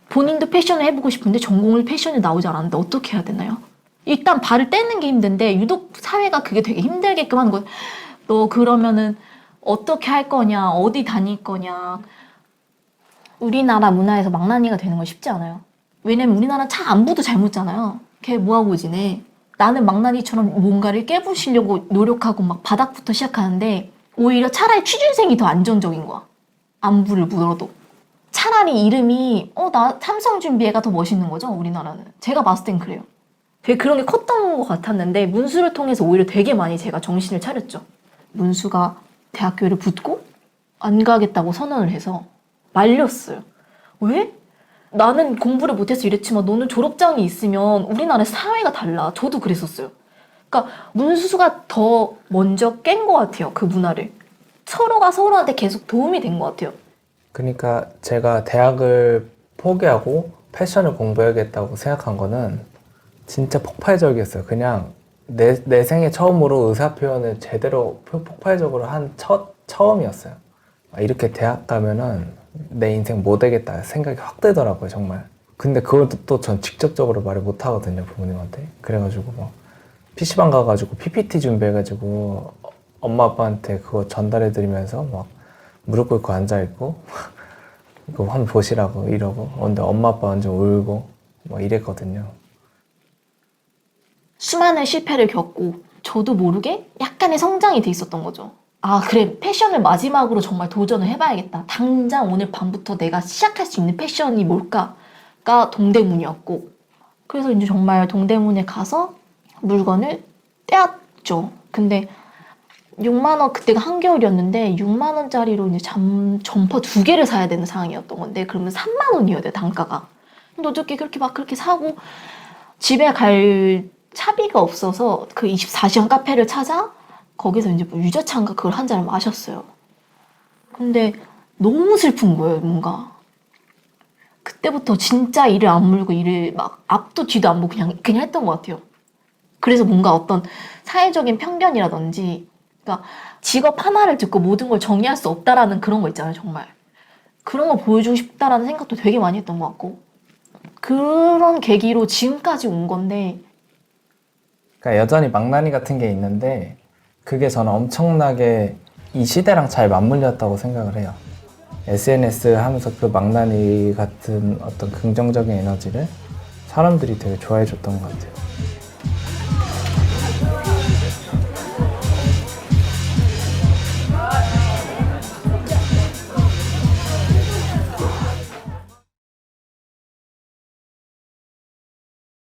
본인도 패션을 해보고 싶은데 전공을 패션에 나오지 않았는데 어떻게 해야 되나요? 일단 발을 떼는 게 힘든데 유독 사회가 그게 되게 힘들게끔 하는 거예요. 너 그러면은 어떻게 할 거냐, 어디 다닐 거냐. 우리나라 문화에서 망나니가 되는 건 쉽지 않아요. 왜냐면 우리나라는 차 안부도 잘 묻잖아요. 걔 뭐하고 지내. 나는 망나니처럼 뭔가를 깨부시려고 노력하고 막 바닥부터 시작하는데 오히려 차라리 취준생이 더 안정적인 거야. 안부를 물어도. 차라리 이름이 나 삼성준비회가 더 멋있는 거죠, 우리나라는. 제가 봤을 땐 그래요. 되게 그런 게 컸던 것 같았는데 문수를 통해서 오히려 되게 많이 제가 정신을 차렸죠. 문수가 대학교를 붙고 안 가겠다고 선언을 해서 말렸어요. 왜? 나는 공부를 못해서 이랬지만 너는 졸업장이 있으면 우리나라 사회가 달라. 저도 그랬었어요. 그러니까 문수가 더 먼저 깬 것 같아요. 그 문화를. 서로가 서로한테 계속 도움이 된 것 같아요. 그러니까 제가 대학을 포기하고 패션을 공부해야겠다고 생각한 거는 진짜 폭발적이었어요. 그냥 내 생애 처음으로 의사 표현을 제대로 폭발적으로 한 처음이었어요. 이렇게 대학 가면은 내 인생 못 되겠다 생각이 확 들더라고요, 정말. 근데 그것도 또 전 직접적으로 말을 못 하거든요, 부모님한테. 그래가지고 뭐 PC방 가가지고 PPT 준비해가지고 엄마 아빠한테 그거 전달해드리면서 막 무릎 꿇고 앉아있고 이거 한번 보시라고 이러고 근데 엄마 아빠 완전 울고 뭐 이랬거든요. 수많은 실패를 겪고 저도 모르게 약간의 성장이 돼 있었던 거죠. 아, 그래, 패션을 마지막으로 정말 도전을 해봐야겠다. 당장 오늘 밤부터 내가 시작할 수 있는 패션이 뭘까가 동대문이었고, 그래서 이제 정말 동대문에 가서 물건을 떼었죠. 근데 6만 원, 그때가 한겨울이었는데 6만 원짜리로 이제 점퍼 2개를 사야 되는 상황이었던 건데, 그러면 3만 원이어야 돼, 단가가. 근데 어저께 그렇게 사고 집에 갈 차비가 없어서 그 24시간 카페를 찾아 거기서 이제 뭐 유자차인가 그걸 한 잔을 마셨어요. 근데 너무 슬픈 거예요, 뭔가. 그때부터 진짜 이를 안 물고 일을 막 앞도 뒤도 안 보고 그냥 했던 것 같아요. 그래서 뭔가 어떤 사회적인 편견이라든지, 그러니까 직업 하나를 듣고 모든 걸 정의할 수 없다라는 그런 거 있잖아요, 정말. 그런 거 보여주고 싶다라는 생각도 되게 많이 했던 것 같고, 그런 계기로 지금까지 온 건데. 그러니까 여전히 망나니 같은 게 있는데 그게 저는 엄청나게 이 시대랑 잘 맞물렸다고 생각을 해요. SNS 하면서 그 망나니 같은 어떤 긍정적인 에너지를 사람들이 되게 좋아해 줬던 것 같아요.